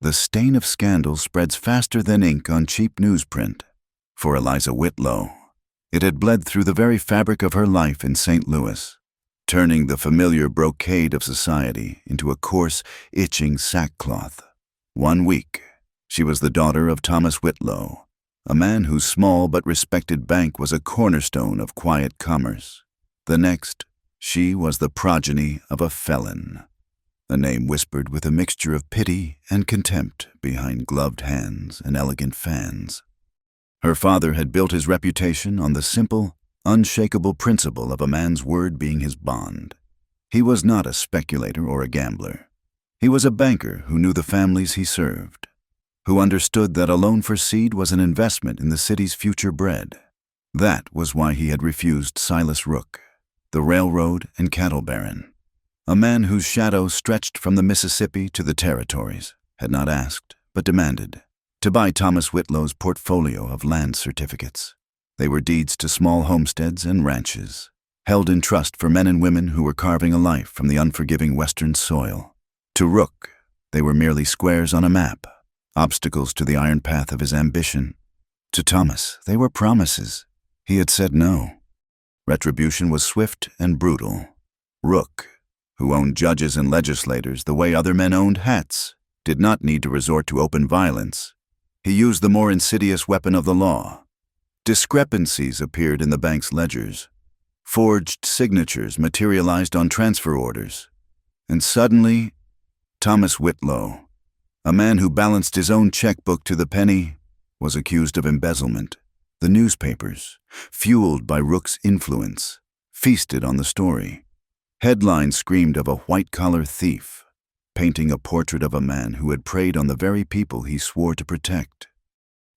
The stain of scandal spreads faster than ink on cheap newsprint. For Eliza Whitlow, it had bled through the very fabric of her life in St. Louis, turning the familiar brocade of society into a coarse, itching sackcloth. 1 week, she was the daughter of Thomas Whitlow, a man whose small but respected bank was a cornerstone of quiet commerce. The next, she was the progeny of a felon, a name whispered with a mixture of pity and contempt behind gloved hands and elegant fans. Her father had built his reputation on the simple, unshakable principle of a man's word being his bond. He was not a speculator or a gambler. He was a banker who knew the families he served, who understood that a loan for seed was an investment in the city's future bread. That was why he had refused Silas Rook, the railroad and cattle baron, a man whose shadow stretched from the Mississippi to the territories, had not asked, but demanded, to buy Thomas Whitlow's portfolio of land certificates. They were deeds to small homesteads and ranches, held in trust for men and women who were carving a life from the unforgiving western soil. To Rook, they were merely squares on a map, obstacles to the iron path of his ambition. To Thomas, they were promises. He had said no. Retribution was swift and brutal. Rook, who owned judges and legislators the way other men owned hats, did not need to resort to open violence. He used the more insidious weapon of the law. Discrepancies appeared in the bank's ledgers. Forged signatures materialized on transfer orders. And suddenly, Thomas Whitlow, a man who balanced his own checkbook to the penny, was accused of embezzlement. The newspapers, fueled by Rook's influence, feasted on the story. Headlines screamed of a white-collar thief, painting a portrait of a man who had preyed on the very people he swore to protect.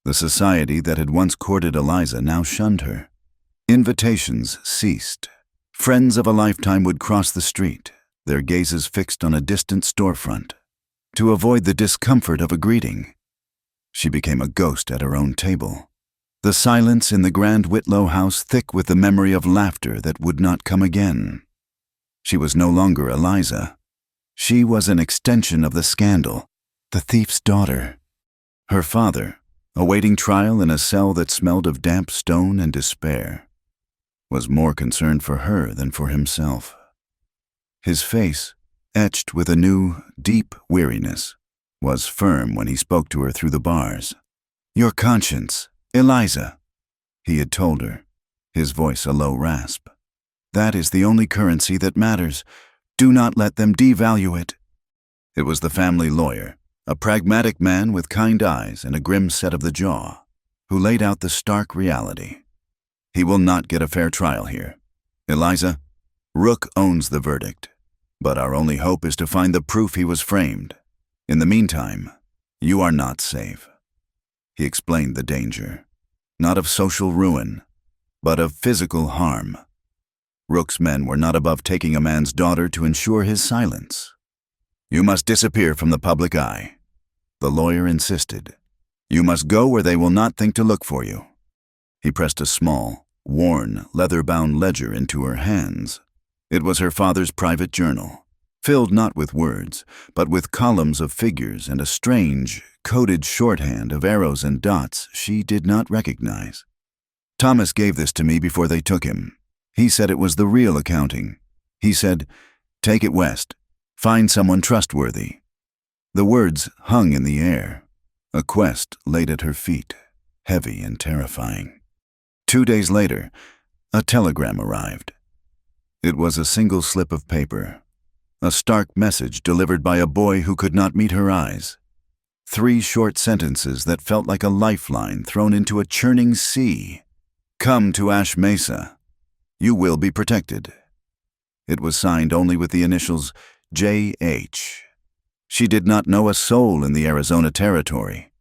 The society that had once courted Eliza now shunned her. Invitations ceased. Friends of a lifetime would cross the street, their gazes fixed on a distant storefront, to avoid the discomfort of a greeting. She became a ghost at her own table. The silence in the grand Whitlow house thick with the memory of laughter that would not come again. She was no longer Eliza. She was an extension of the scandal, the thief's daughter. Her father, awaiting trial in a cell that smelled of damp stone and despair, was more concerned for her than for himself. His face, etched with a new, deep weariness, was firm when he spoke to her through the bars. "Your conscience, Eliza," he had told her, his voice a low rasp. "That is the only currency that matters. Do not let them devalue it." It was the family lawyer, a pragmatic man with kind eyes and a grim set of the jaw, who laid out the stark reality. "He will not get a fair trial here. Eliza, Rook owns the verdict, but our only hope is to find the proof he was framed. In the meantime, you are not safe." He explained the danger, not of social ruin, but of physical harm. Rook's men were not above taking a man's daughter to ensure his silence. "You must disappear from the public eye," the lawyer insisted. "You must go where they will not think to look for you." He pressed a small, worn, leather-bound ledger into her hands. It was her father's private journal, filled not with words, but with columns of figures and a strange, coded shorthand of arrows and dots she did not recognize. "Thomas gave this to me before they took him. He said it was the real accounting. He said, 'Take it west. Find someone trustworthy.'" The words hung in the air. A quest laid at her feet, heavy and terrifying. 2 days later, a telegram arrived. It was a single slip of paper, a stark message delivered by a boy who could not meet her eyes. 3 short sentences that felt like a lifeline thrown into a churning sea. "Come to Ash Mesa. You will be protected." It was signed only with the initials J.H. She did not know a soul in the Arizona territory,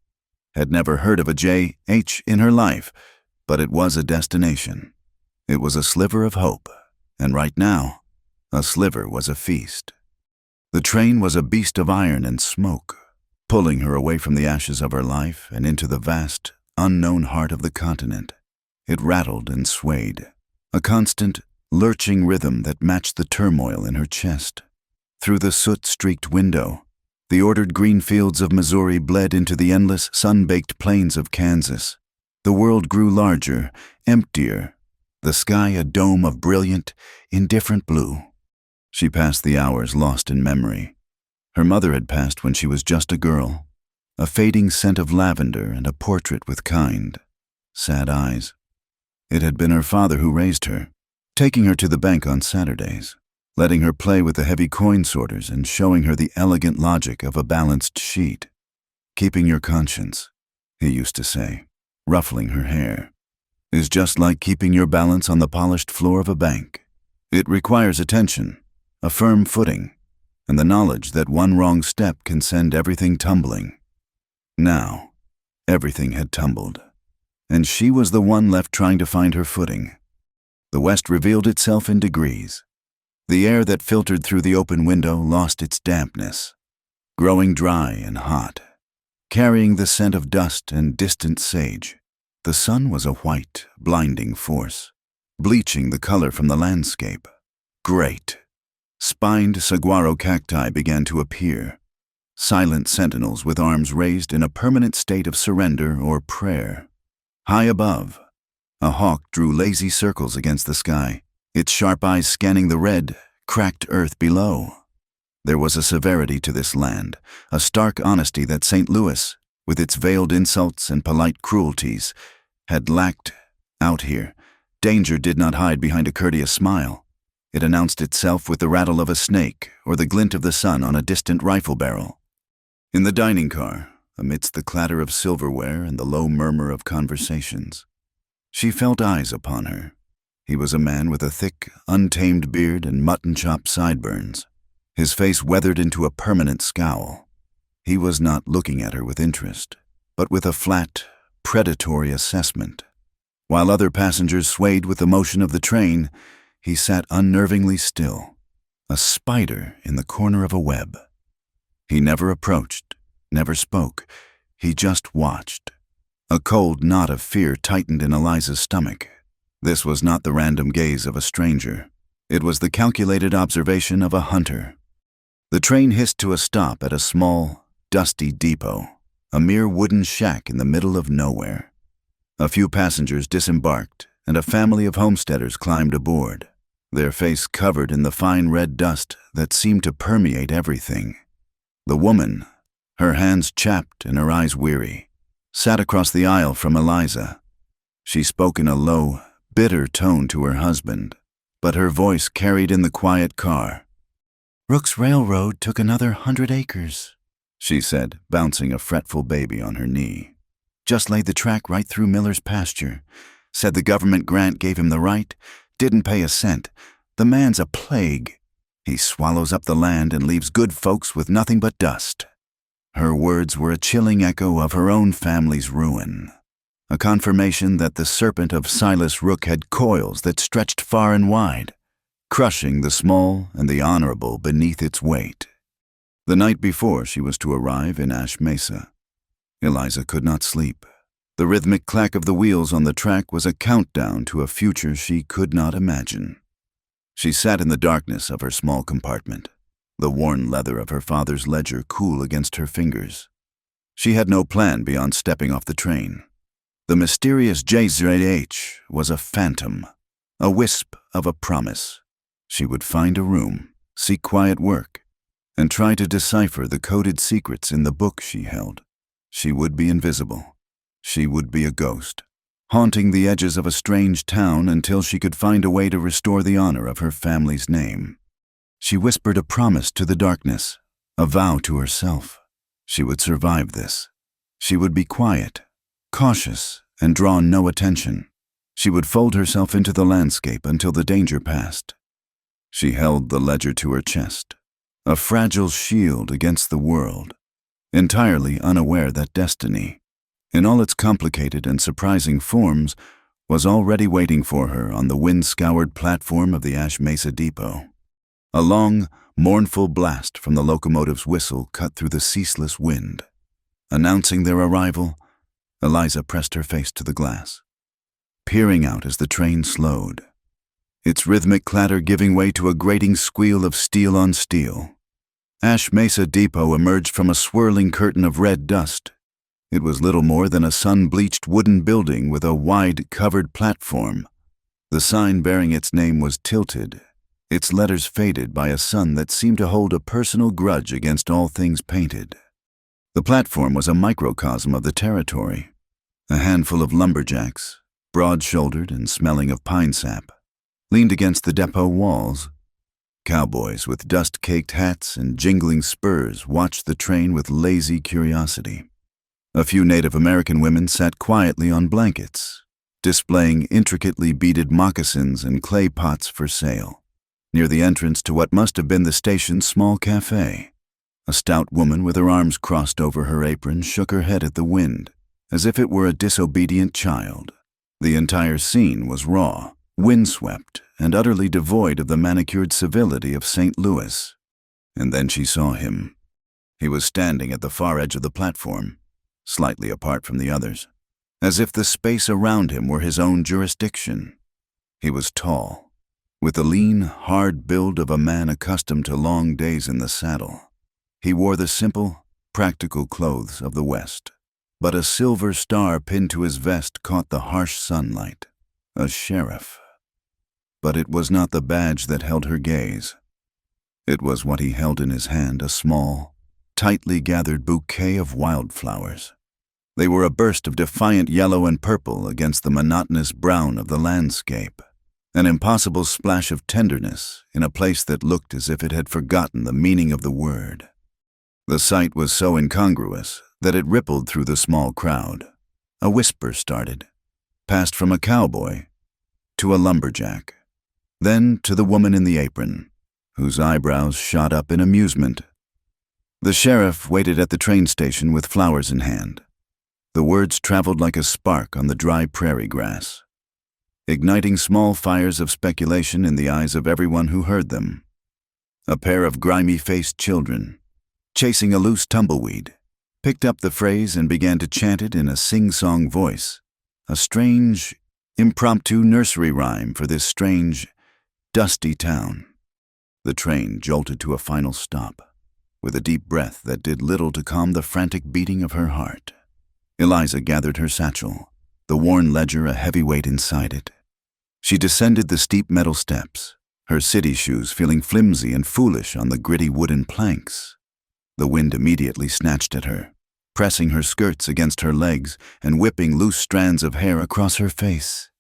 had never heard of a J.H. in her life, but it was a destination. It was a sliver of hope, and right now, a sliver was a feast. The train was a beast of iron and smoke, pulling her away from the ashes of her life and into the vast, unknown heart of the continent. It rattled and swayed, a constant, lurching rhythm that matched the turmoil in her chest. Through the soot-streaked window, The ordered green fields of Missouri bled into the endless, sun-baked plains of Kansas. The world grew larger, emptier, the sky a dome of brilliant, indifferent blue. She passed the hours lost in memory. Her mother had passed when she was just a girl, a fading scent of lavender and a portrait with kind, sad eyes. It had been her father who raised her, taking her to the bank on Saturdays, letting her play with the heavy coin sorters and showing her the elegant logic of a balanced sheet. Keeping your conscience, he used to say, ruffling her hair, is just like keeping your balance on the polished floor of a bank. It requires attention, a firm footing, and the knowledge that one wrong step can send everything tumbling. Now, everything had tumbled, and she was the one left trying to find her footing. The west revealed itself in degrees. The air that filtered through the open window lost its dampness, growing dry and hot, carrying the scent of dust and distant sage. The sun was a white, blinding force, bleaching the color from the landscape. Great. Spined saguaro cacti began to appear, silent sentinels with arms raised in a permanent state of surrender or prayer. High above, a hawk drew lazy circles against the sky, its sharp eyes scanning the red, cracked earth below. There was a severity to this land, a stark honesty that St. Louis, with its veiled insults and polite cruelties, had lacked out here. Danger did not hide behind a courteous smile. It announced itself with the rattle of a snake or the glint of the sun on a distant rifle barrel. In the dining car, amidst the clatter of silverware and the low murmur of conversations, she felt eyes upon her. He was a man with a thick, untamed beard and mutton-chop sideburns, his face weathered into a permanent scowl. He was not looking at her with interest, but with a flat, predatory assessment. While other passengers swayed with the motion of the train, he sat unnervingly still, a spider in the corner of a web. He never approached, never spoke. He just watched. A cold knot of fear tightened in Eliza's stomach. This was not the random gaze of a stranger. It was the calculated observation of a hunter. The train hissed to a stop at a small, dusty depot, a mere wooden shack in the middle of nowhere. A few passengers disembarked, and a family of homesteaders climbed aboard, their face covered in the fine red dust that seemed to permeate everything. The woman, her hands chapped and her eyes weary, sat across the aisle from Eliza. She spoke in a low, bitter tone to her husband, but her voice carried in the quiet car. "Rook's Railroad took another 100 acres, she said, bouncing a fretful baby on her knee. Just laid the track right through Miller's pasture. Said the government grant gave him the right, didn't pay a cent. The man's a plague. He swallows up the land and leaves good folks with nothing but dust." Her words were a chilling echo of her own family's ruin, a confirmation that the serpent of Silas Rook had coils that stretched far and wide, crushing the small and the honorable beneath its weight. The night before she was to arrive in Ash Mesa, Eliza could not sleep. The rhythmic clack of the wheels on the track was a countdown to a future she could not imagine. She sat in the darkness of her small compartment, the worn leather of her father's ledger cool against her fingers. She had no plan beyond stepping off the train. The mysterious JZH was a phantom, a wisp of a promise. She would find a room, seek quiet work, and try to decipher the coded secrets in the book she held. She would be invisible. She would be a ghost, haunting the edges of a strange town until she could find a way to restore the honor of her family's name. She whispered a promise to the darkness, a vow to herself. She would survive this. She would be quiet, cautious, and draw no attention. She would fold herself into the landscape until the danger passed. She held the ledger to her chest, a fragile shield against the world, entirely unaware that destiny, in all its complicated and surprising forms, was already waiting for her on the wind-scoured platform of the Ash Mesa Depot. A long, mournful blast from the locomotive's whistle cut through the ceaseless wind. Announcing their arrival, Eliza pressed her face to the glass, peering out as the train slowed, its rhythmic clatter giving way to a grating squeal of steel on steel. Ash Mesa Depot emerged from a swirling curtain of red dust. It was little more than a sun-bleached wooden building with a wide, covered platform. The sign bearing its name was tilted, its letters faded by a sun that seemed to hold a personal grudge against all things painted. The platform was a microcosm of the territory. A handful of lumberjacks, broad-shouldered and smelling of pine sap, leaned against the depot walls. Cowboys with dust-caked hats and jingling spurs watched the train with lazy curiosity. A few Native American women sat quietly on blankets, displaying intricately beaded moccasins and clay pots for sale. Near the entrance to what must have been the station's small cafe, a stout woman with her arms crossed over her apron shook her head at the wind, as if it were a disobedient child. The entire scene was raw, windswept, and utterly devoid of the manicured civility of St. Louis. And then she saw him. He was standing at the far edge of the platform, slightly apart from the others, as if the space around him were his own jurisdiction. He was tall, with the lean, hard build of a man accustomed to long days in the saddle. He wore the simple, practical clothes of the West, but a silver star pinned to his vest caught the harsh sunlight. A sheriff. But it was not the badge that held her gaze. It was what he held in his hand, a small, tightly gathered bouquet of wildflowers. They were a burst of defiant yellow and purple against the monotonous brown of the landscape, an impossible splash of tenderness in a place that looked as if it had forgotten the meaning of the word. The sight was so incongruous that it rippled through the small crowd. A whisper started, passed from a cowboy to a lumberjack, then to the woman in the apron, whose eyebrows shot up in amusement. The sheriff waited at the train station with flowers in hand. The words traveled like a spark on the dry prairie grass, igniting small fires of speculation in the eyes of everyone who heard them. A pair of grimy-faced children, chasing a loose tumbleweed, picked up the phrase and began to chant it in a sing-song voice, a strange, impromptu nursery rhyme for this strange, dusty town. The train jolted to a final stop, with a deep breath that did little to calm the frantic beating of her heart. Eliza gathered her satchel, the worn ledger a heavy weight inside it. She descended the steep metal steps, her city shoes feeling flimsy and foolish on the gritty wooden planks. The wind immediately snatched at her, pressing her skirts against her legs and whipping loose strands of hair across her face.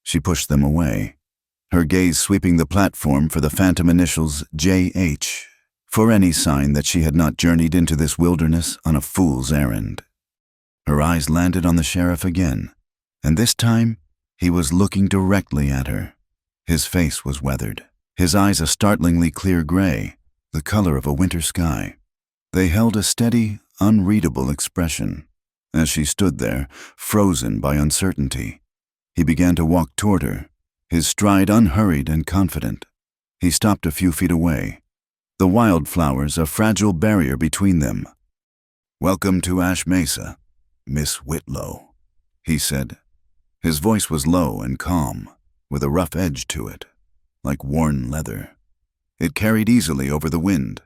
She pushed them away, her gaze sweeping the platform for the phantom initials J.H., for any sign that she had not journeyed into this wilderness on a fool's errand. Her eyes landed on the sheriff again, and this time he was looking directly at her. His face was weathered, his eyes a startlingly clear gray, the color of a winter sky. They held a steady, unreadable expression. As she stood there, frozen by uncertainty, he began to walk toward her, his stride unhurried and confident. He stopped a few feet away, the wildflowers a fragile barrier between them. "Welcome to Ash Mesa, Miss Whitlow," he said. His voice was low and calm, with a rough edge to it, like worn leather. It carried easily over the wind.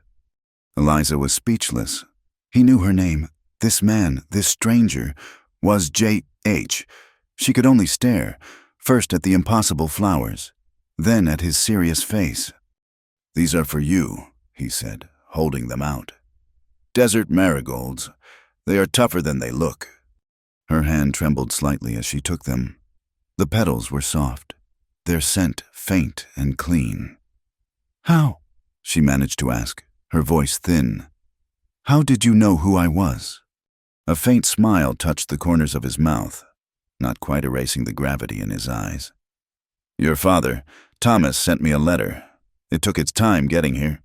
Eliza was speechless. He knew her name. This man, this stranger, was J.H. She could only stare, first at the impossible flowers, then at his serious face. "These are for you," he said, holding them out. "Desert marigolds. They are tougher than they look." Her hand trembled slightly as she took them. The petals were soft, their scent faint and clean. "How?" she managed to ask, her voice thin. "How did you know who I was?" A faint smile touched the corners of his mouth, not quite erasing the gravity in his eyes. "Your father, Thomas, sent me a letter. It took its time getting here.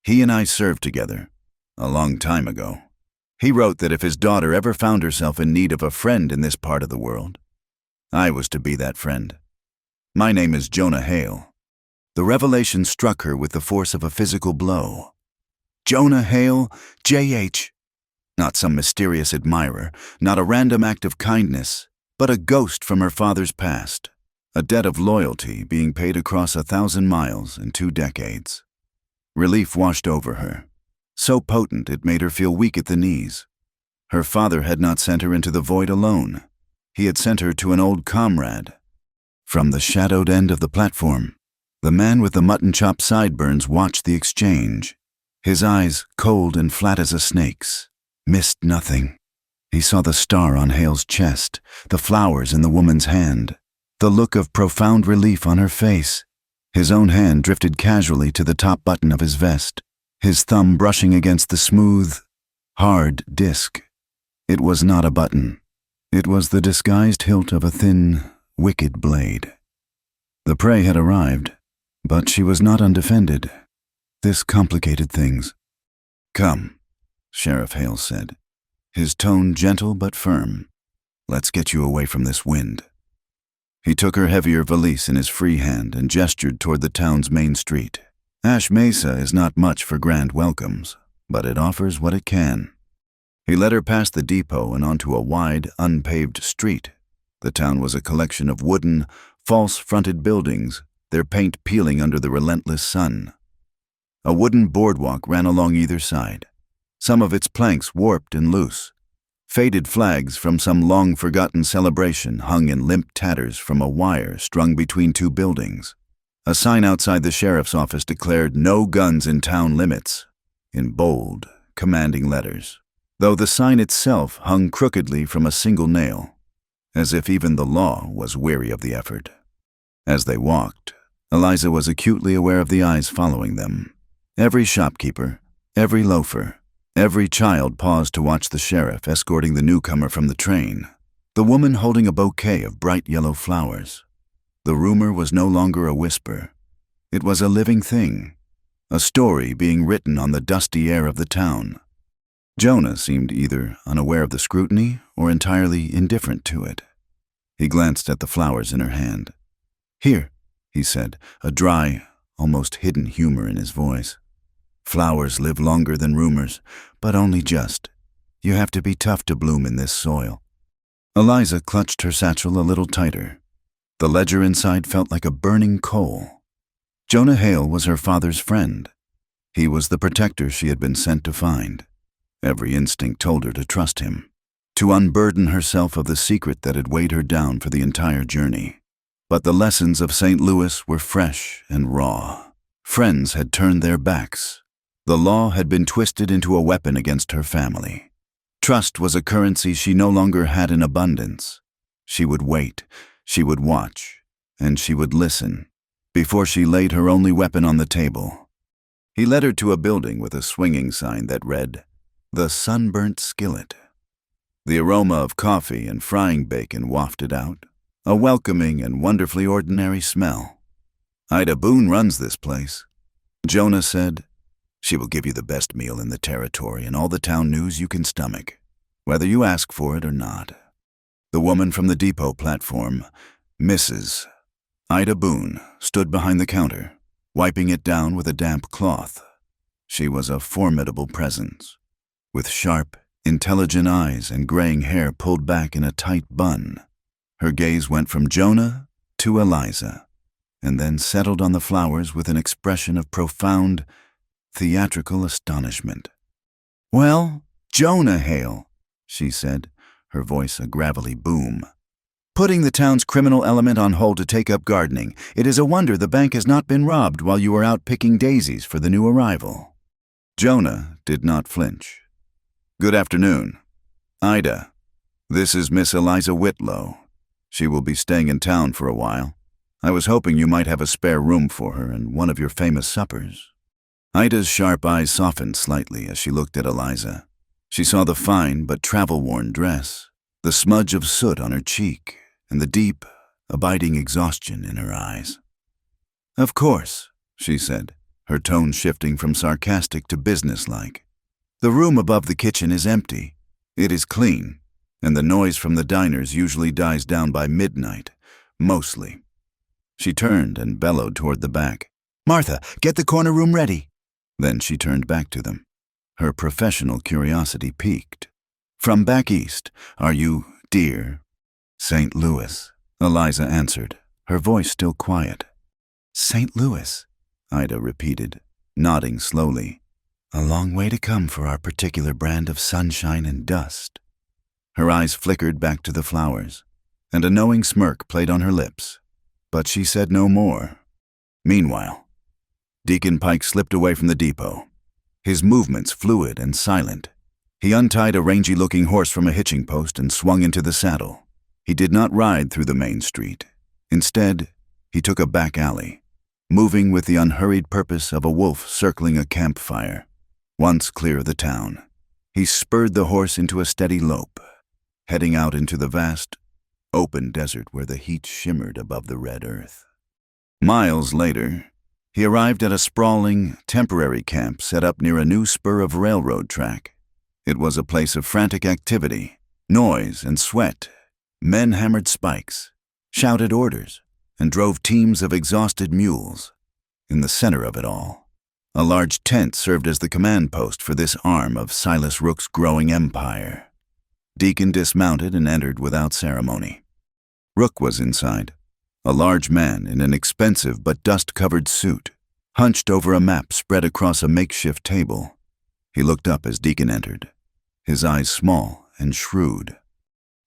He and I served together, a long time ago. He wrote that if his daughter ever found herself in need of a friend in this part of the world, I was to be that friend. My name is Jonah Hale." The revelation struck her with the force of a physical blow. Jonah Hale, J.H. Not some mysterious admirer, not a random act of kindness, but a ghost from her father's past, a debt of loyalty being paid across 1,000 miles in 2 decades. Relief washed over her. so potent it made her feel weak at the knees. Her father had not sent her into the void alone. He had sent her to an old comrade. From the shadowed end of the platform, the man with the mutton-chop sideburns watched the exchange. His eyes, cold and flat as a snake's, missed nothing. He saw the star on Hale's chest, the flowers in the woman's hand, the look of profound relief on her face. His own hand drifted casually to the top button of his vest, his thumb brushing against the smooth, hard disc. It was not a button. It was the disguised hilt of a thin, wicked blade. The prey had arrived, but she was not undefended. This complicated things. "Come," Sheriff Hale said, his tone gentle but firm. "Let's get you away from this wind." He took her heavier valise in his free hand and gestured toward the town's main street. Ash Mesa is not much for grand welcomes, but it offers what it can. He led her past the depot and onto a wide, unpaved street. The town was a collection of wooden, false-fronted buildings, their paint peeling under the relentless sun. A wooden boardwalk ran along either side, some of its planks warped and loose. Faded flags from some long-forgotten celebration hung in limp tatters from a wire strung between two buildings. A sign outside the sheriff's office declared "No guns in town limits," in bold, commanding letters, though the sign itself hung crookedly from a single nail, as if even the law was weary of the effort. As they walked, Eliza was acutely aware of the eyes following them. Every shopkeeper, every loafer, every child paused to watch the sheriff escorting the newcomer from the train, the woman holding a bouquet of bright yellow flowers. The rumor was no longer a whisper. It was a living thing, a story being written on the dusty air of the town. Jonah seemed either unaware of the scrutiny or entirely indifferent to it. He glanced at the flowers in her hand. "Here," he said, a dry, almost hidden humor in his voice. "Flowers live longer than rumors, but only just. You have to be tough to bloom in this soil." Eliza clutched her satchel a little tighter. The ledger inside felt like a burning coal. Jonah Hale was her father's friend. He was the protector she had been sent to find. Every instinct told her to trust him, to unburden herself of the secret that had weighed her down for the entire journey. But the lessons of St. Louis were fresh and raw. Friends had turned their backs. The law had been twisted into a weapon against her family. Trust was a currency she no longer had in abundance. She would wait, she would watch, and she would listen before she laid her only weapon on the table. He led her to a building with a swinging sign that read, "The Sunburnt Skillet." The aroma of coffee and frying bacon wafted out, a welcoming and wonderfully ordinary smell. "Ida Boone runs this place," Jonah said. "She will give you the best meal in the territory and all the town news you can stomach, whether you ask for it or not." The woman from the depot platform, Mrs. Ida Boone, stood behind the counter, wiping it down with a damp cloth. She was a formidable presence, with sharp, intelligent eyes and graying hair pulled back in a tight bun. Her gaze went from Jonah to Eliza, and then settled on the flowers with an expression of profound, theatrical astonishment. "Well, Jonah Hale," she said, her voice a gravelly boom. "Putting the town's criminal element on hold to take up gardening, it is a wonder the bank has not been robbed while you were out picking daisies for the new arrival." Jonah did not flinch. "Good afternoon. Ida, this is Miss Eliza Whitlow. She will be staying in town for a while. I was hoping you might have a spare room for her and one of your famous suppers." Ida's sharp eyes softened slightly as she looked at Eliza. She saw the fine but travel-worn dress, the smudge of soot on her cheek, and the deep, abiding exhaustion in her eyes. "Of course," she said, her tone shifting from sarcastic to businesslike. "The room above the kitchen is empty. It is clean, and the noise from the diners usually dies down by midnight, mostly." She turned and bellowed toward the back. "Martha, get the corner room ready." Then she turned back to them. Her professional curiosity piqued. "From back east, are you, dear?" "St. Louis," Eliza answered, her voice still quiet. "St. Louis," Ida repeated, nodding slowly. A long way to come for our particular brand of sunshine and dust. Her eyes flickered back to the flowers, and a knowing smirk played on her lips, but she said no more. Meanwhile, Deacon Pike slipped away from the depot, his movements fluid and silent. He untied a rangy-looking horse from a hitching post and swung into the saddle. He did not ride through the main street. Instead, he took a back alley, moving with the unhurried purpose of a wolf circling a campfire. Once clear of the town, he spurred the horse into a steady lope, heading out into the vast, open desert where the heat shimmered above the red earth. Miles later, he arrived at a sprawling, temporary camp set up near a new spur of railroad track. It was a place of frantic activity, noise and sweat. Men hammered spikes, shouted orders, and drove teams of exhausted mules. In the center of it all, a large tent served as the command post for this arm of Silas Rook's growing empire. Deacon dismounted and entered without ceremony. Rook was inside, a large man in an expensive but dust-covered suit, hunched over a map spread across a makeshift table. He looked up as Deacon entered, his eyes small and shrewd.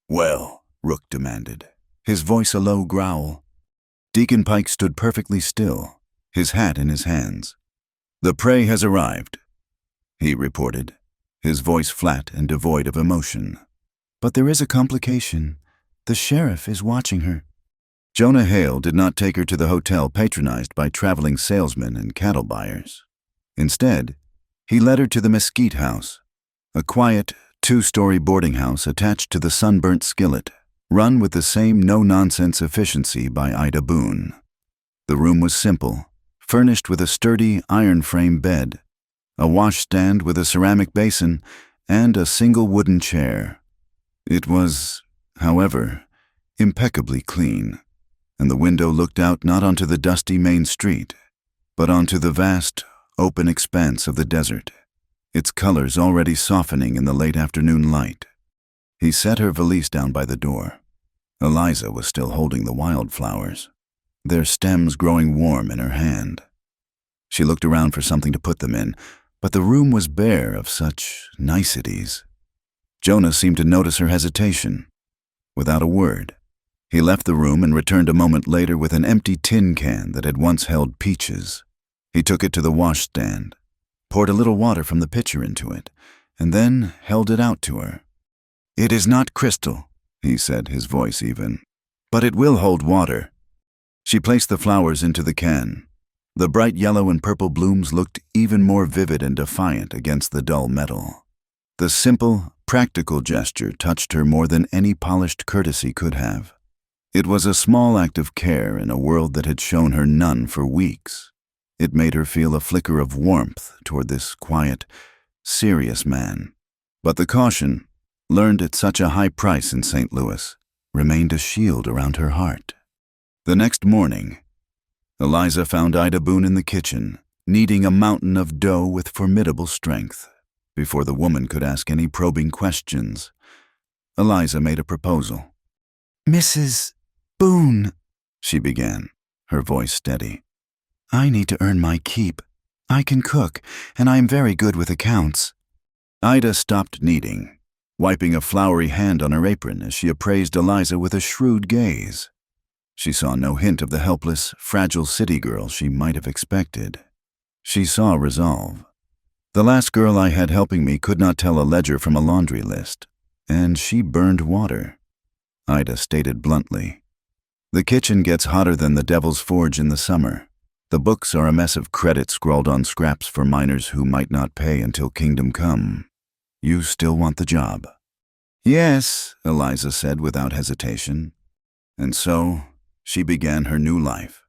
"Well," Rook demanded, his voice a low growl. Deacon Pike stood perfectly still, his hat in his hands. "The prey has arrived," he reported, his voice flat and devoid of emotion. "But there is a complication. The sheriff is watching her." Jonah Hale did not take her to the hotel patronized by traveling salesmen and cattle buyers. Instead, he led her to the Mesquite House, a quiet, two-story boarding house attached to the Sunburnt Skillet, run with the same no-nonsense efficiency by Ida Boone. The room was simple, furnished with a sturdy iron-frame bed, a washstand with a ceramic basin, and a single wooden chair. It was, however, impeccably clean, and the window looked out not onto the dusty main street, but onto the vast, open expanse of the desert, its colors already softening in the late afternoon light. He set her valise down by the door. Eliza was still holding the wildflowers, their stems growing warm in her hand. She looked around for something to put them in, but the room was bare of such niceties. Jonah seemed to notice her hesitation. Without a word, he left the room and returned a moment later with an empty tin can that had once held peaches. He took it to the washstand, poured a little water from the pitcher into it, and then held it out to her. "It is not crystal," he said, his voice even, "but it will hold water." She placed the flowers into the can. The bright yellow and purple blooms looked even more vivid and defiant against the dull metal. The simple, practical gesture touched her more than any polished courtesy could have. It was a small act of care in a world that had shown her none for weeks. It made her feel a flicker of warmth toward this quiet, serious man. But the caution, learned at such a high price in St. Louis, remained a shield around her heart. The next morning, Eliza found Ida Boone in the kitchen, kneading a mountain of dough with formidable strength. Before the woman could ask any probing questions, Eliza made a proposal. "Mrs. Boone," she began, her voice steady, "I need to earn my keep. I can cook, and I am very good with accounts." Ida stopped kneading, wiping a floury hand on her apron as she appraised Eliza with a shrewd gaze. She saw no hint of the helpless, fragile city girl she might have expected. She saw resolve. "The last girl I had helping me could not tell a ledger from a laundry list, and she burned water," Ida stated bluntly. "The kitchen gets hotter than the Devil's Forge in the summer. The books are a mess of credit scrawled on scraps for miners who might not pay until kingdom come. You still want the job?" "Yes," Eliza said without hesitation. And so, she began her new life.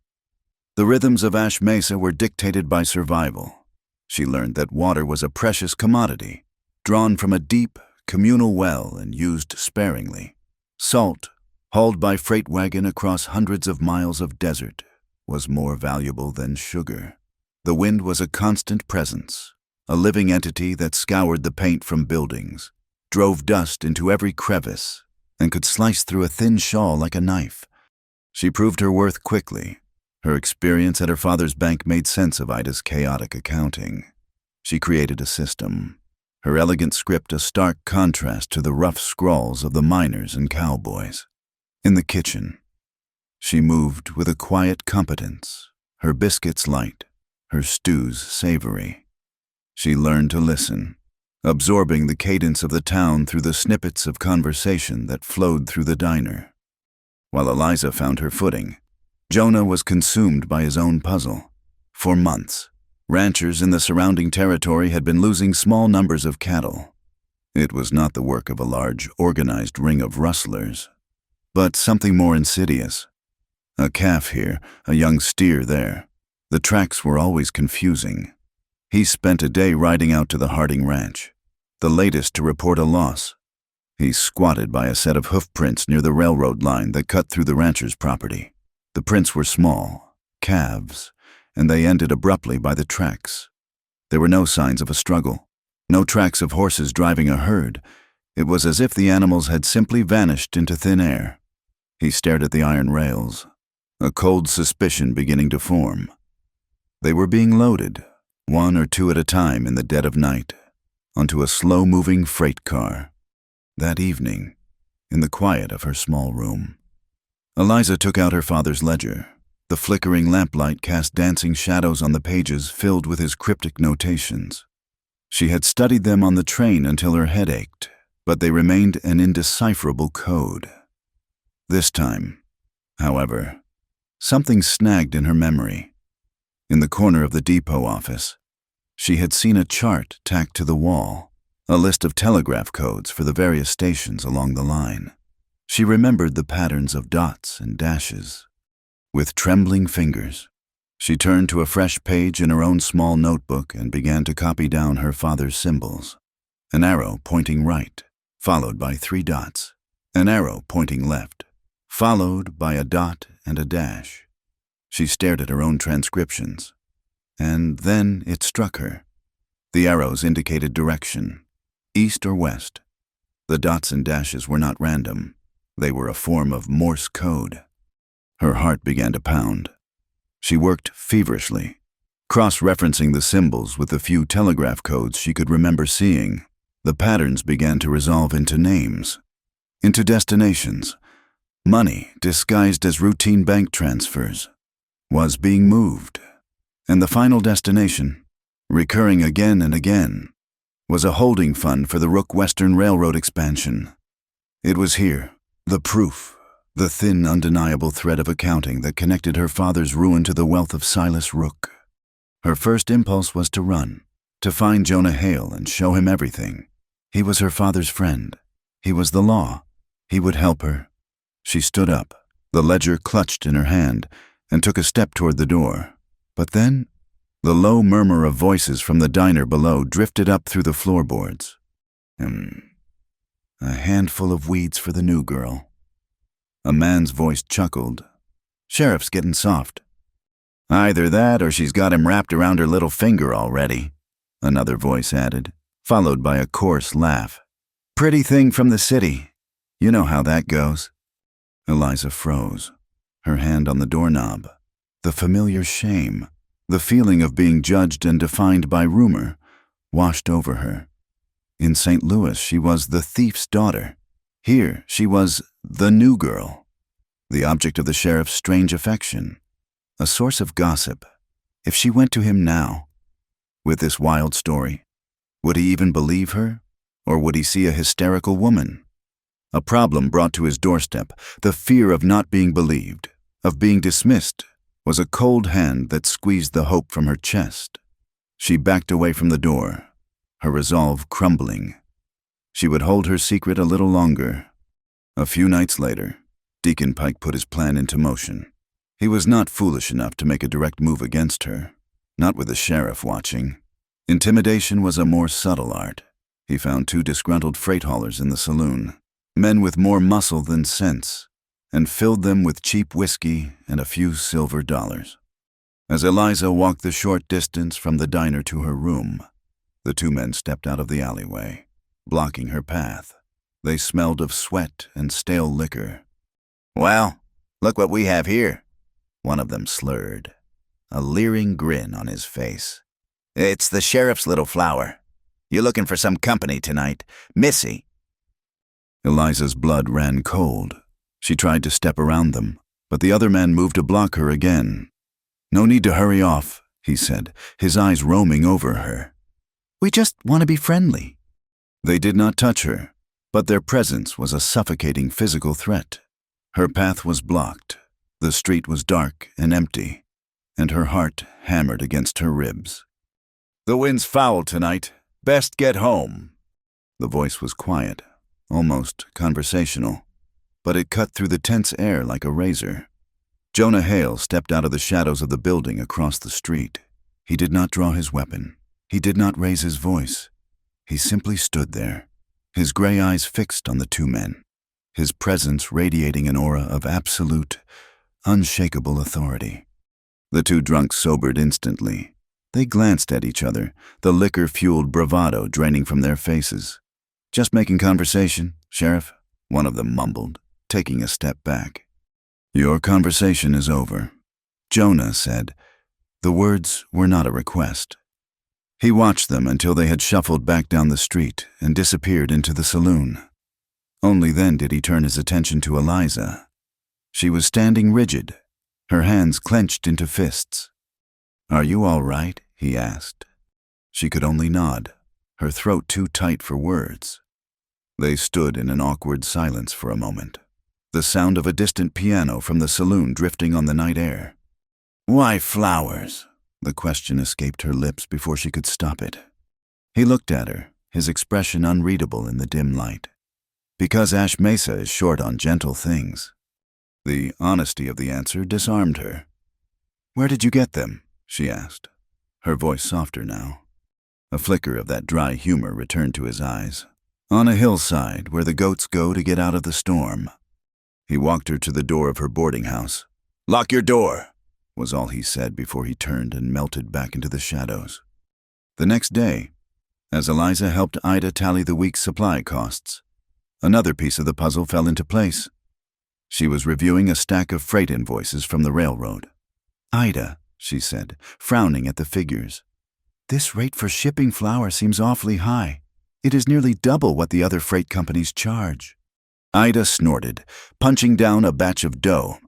The rhythms of Ash Mesa were dictated by survival. She learned that water was a precious commodity, drawn from a deep, communal well and used sparingly. Salt, hauled by freight wagon across hundreds of miles of desert, was more valuable than sugar. The wind was a constant presence, a living entity that scoured the paint from buildings, drove dust into every crevice, and could slice through a thin shawl like a knife. She proved her worth quickly. Her experience at her father's bank made sense of Ida's chaotic accounting. She created a system, her elegant script a stark contrast to the rough scrawls of the miners and cowboys. In the kitchen, she moved with a quiet competence, her biscuits light, her stews savory. She learned to listen, absorbing the cadence of the town through the snippets of conversation that flowed through the diner. While Eliza found her footing, Jonah was consumed by his own puzzle. For months, ranchers in the surrounding territory had been losing small numbers of cattle. It was not the work of a large, organized ring of rustlers, but something more insidious. A calf here, a young steer there. The tracks were always confusing. He spent a day riding out to the Harding Ranch, the latest to report a loss. He squatted by a set of hoof prints near the railroad line that cut through the rancher's property. The prints were small, calves, and they ended abruptly by the tracks. There were no signs of a struggle, no tracks of horses driving a herd. It was as if the animals had simply vanished into thin air. He stared at the iron rails, a cold suspicion beginning to form. They were being loaded, one or two at a time in the dead of night, onto a slow-moving freight car. That evening, in the quiet of her small room, Eliza took out her father's ledger. The flickering lamplight cast dancing shadows on the pages filled with his cryptic notations. She had studied them on the train until her head ached, but they remained an indecipherable code. This time, however, something snagged in her memory. In the corner of the depot office, she had seen a chart tacked to the wall, a list of telegraph codes for the various stations along the line. She remembered the patterns of dots and dashes. With trembling fingers, she turned to a fresh page in her own small notebook and began to copy down her father's symbols. An arrow pointing right, followed by 3 dots. An arrow pointing left, followed by a dot and a dash. She stared at her own transcriptions, and then it struck her. The arrows indicated direction, east or west. The dots and dashes were not random. They were a form of Morse code. Her heart began to pound. She worked feverishly, cross-referencing the symbols with the few telegraph codes she could remember seeing. The patterns began to resolve into names, into destinations. Money, disguised as routine bank transfers, was being moved. And the final destination, recurring again and again, was a holding fund for the Rook Western Railroad expansion. It was here, the proof, the thin, undeniable thread of accounting that connected her father's ruin to the wealth of Silas Rook. Her first impulse was to run, to find Jonah Hale and show him everything. He was her father's friend. He was the law. He would help her. She stood up, the ledger clutched in her hand, and took a step toward the door. But then, the low murmur of voices from the diner below drifted up through the floorboards. A handful of weeds for the new girl. A man's voice chuckled. Sheriff's getting soft. Either that or she's got him wrapped around her little finger already, another voice added, followed by a coarse laugh. Pretty thing from the city. You know how that goes. Eliza froze, her hand on the doorknob. The familiar shame, the feeling of being judged and defined by rumor, washed over her. In St. Louis, she was the thief's daughter. Here, she was the new girl, the object of the sheriff's strange affection, a source of gossip. If she went to him now, with this wild story, would he even believe her, or would he see a hysterical woman? A problem brought to his doorstep, the fear of not being believed, of being dismissed, was a cold hand that squeezed the hope from her chest. She backed away from the door, her resolve crumbling. She would hold her secret a little longer. A few nights later, Deacon Pike put his plan into motion. He was not foolish enough to make a direct move against her, not with the sheriff watching. Intimidation was a more subtle art. He found 2 disgruntled freight haulers in the saloon, men with more muscle than sense, and filled them with cheap whiskey and a few silver dollars. As Eliza walked the short distance from the diner to her room, the 2 men stepped out of the alleyway, blocking her path. They smelled of sweat and stale liquor. Well, look what we have here, one of them slurred, a leering grin on his face. It's the sheriff's little flower. You looking for some company tonight, Missy? Eliza's blood ran cold. She tried to step around them, but the other man moved to block her again. "No need to hurry off," he said, his eyes roaming over her. "We just want to be friendly." They did not touch her, but their presence was a suffocating physical threat. Her path was blocked, the street was dark and empty, and her heart hammered against her ribs. "The wind's foul tonight. Best get home." The voice was quiet, almost conversational, but it cut through the tense air like a razor. Jonah Hale stepped out of the shadows of the building across the street. He did not draw his weapon. He did not raise his voice. He simply stood there, his gray eyes fixed on the two men, his presence radiating an aura of absolute, unshakable authority. The two drunks sobered instantly. They glanced at each other, the liquor-fueled bravado draining from their faces. "Just making conversation, Sheriff," one of them mumbled, taking a step back. "Your conversation is over," Jonah said. The words were not a request. He watched them until they had shuffled back down the street and disappeared into the saloon. Only then did he turn his attention to Eliza. She was standing rigid, her hands clenched into fists. "Are you all right?" he asked. She could only nod, her throat too tight for words. They stood in an awkward silence for a moment, the sound of a distant piano from the saloon drifting on the night air. "Why flowers?" The question escaped her lips before she could stop it. He looked at her, his expression unreadable in the dim light. "Because Ash Mesa is short on gentle things." The honesty of the answer disarmed her. "Where did you get them?" she asked, her voice softer now. A flicker of that dry humor returned to his eyes. "On a hillside where the goats go to get out of the storm." He walked her to the door of her boarding house. "Lock your door," was all he said before he turned and melted back into the shadows. The next day, as Eliza helped Ida tally the week's supply costs, another piece of the puzzle fell into place. She was reviewing a stack of freight invoices from the railroad. "Ida," she said, frowning at the figures, "this rate for shipping flour seems awfully high. It is nearly double what the other freight companies charge." Ida snorted, punching down a batch of dough.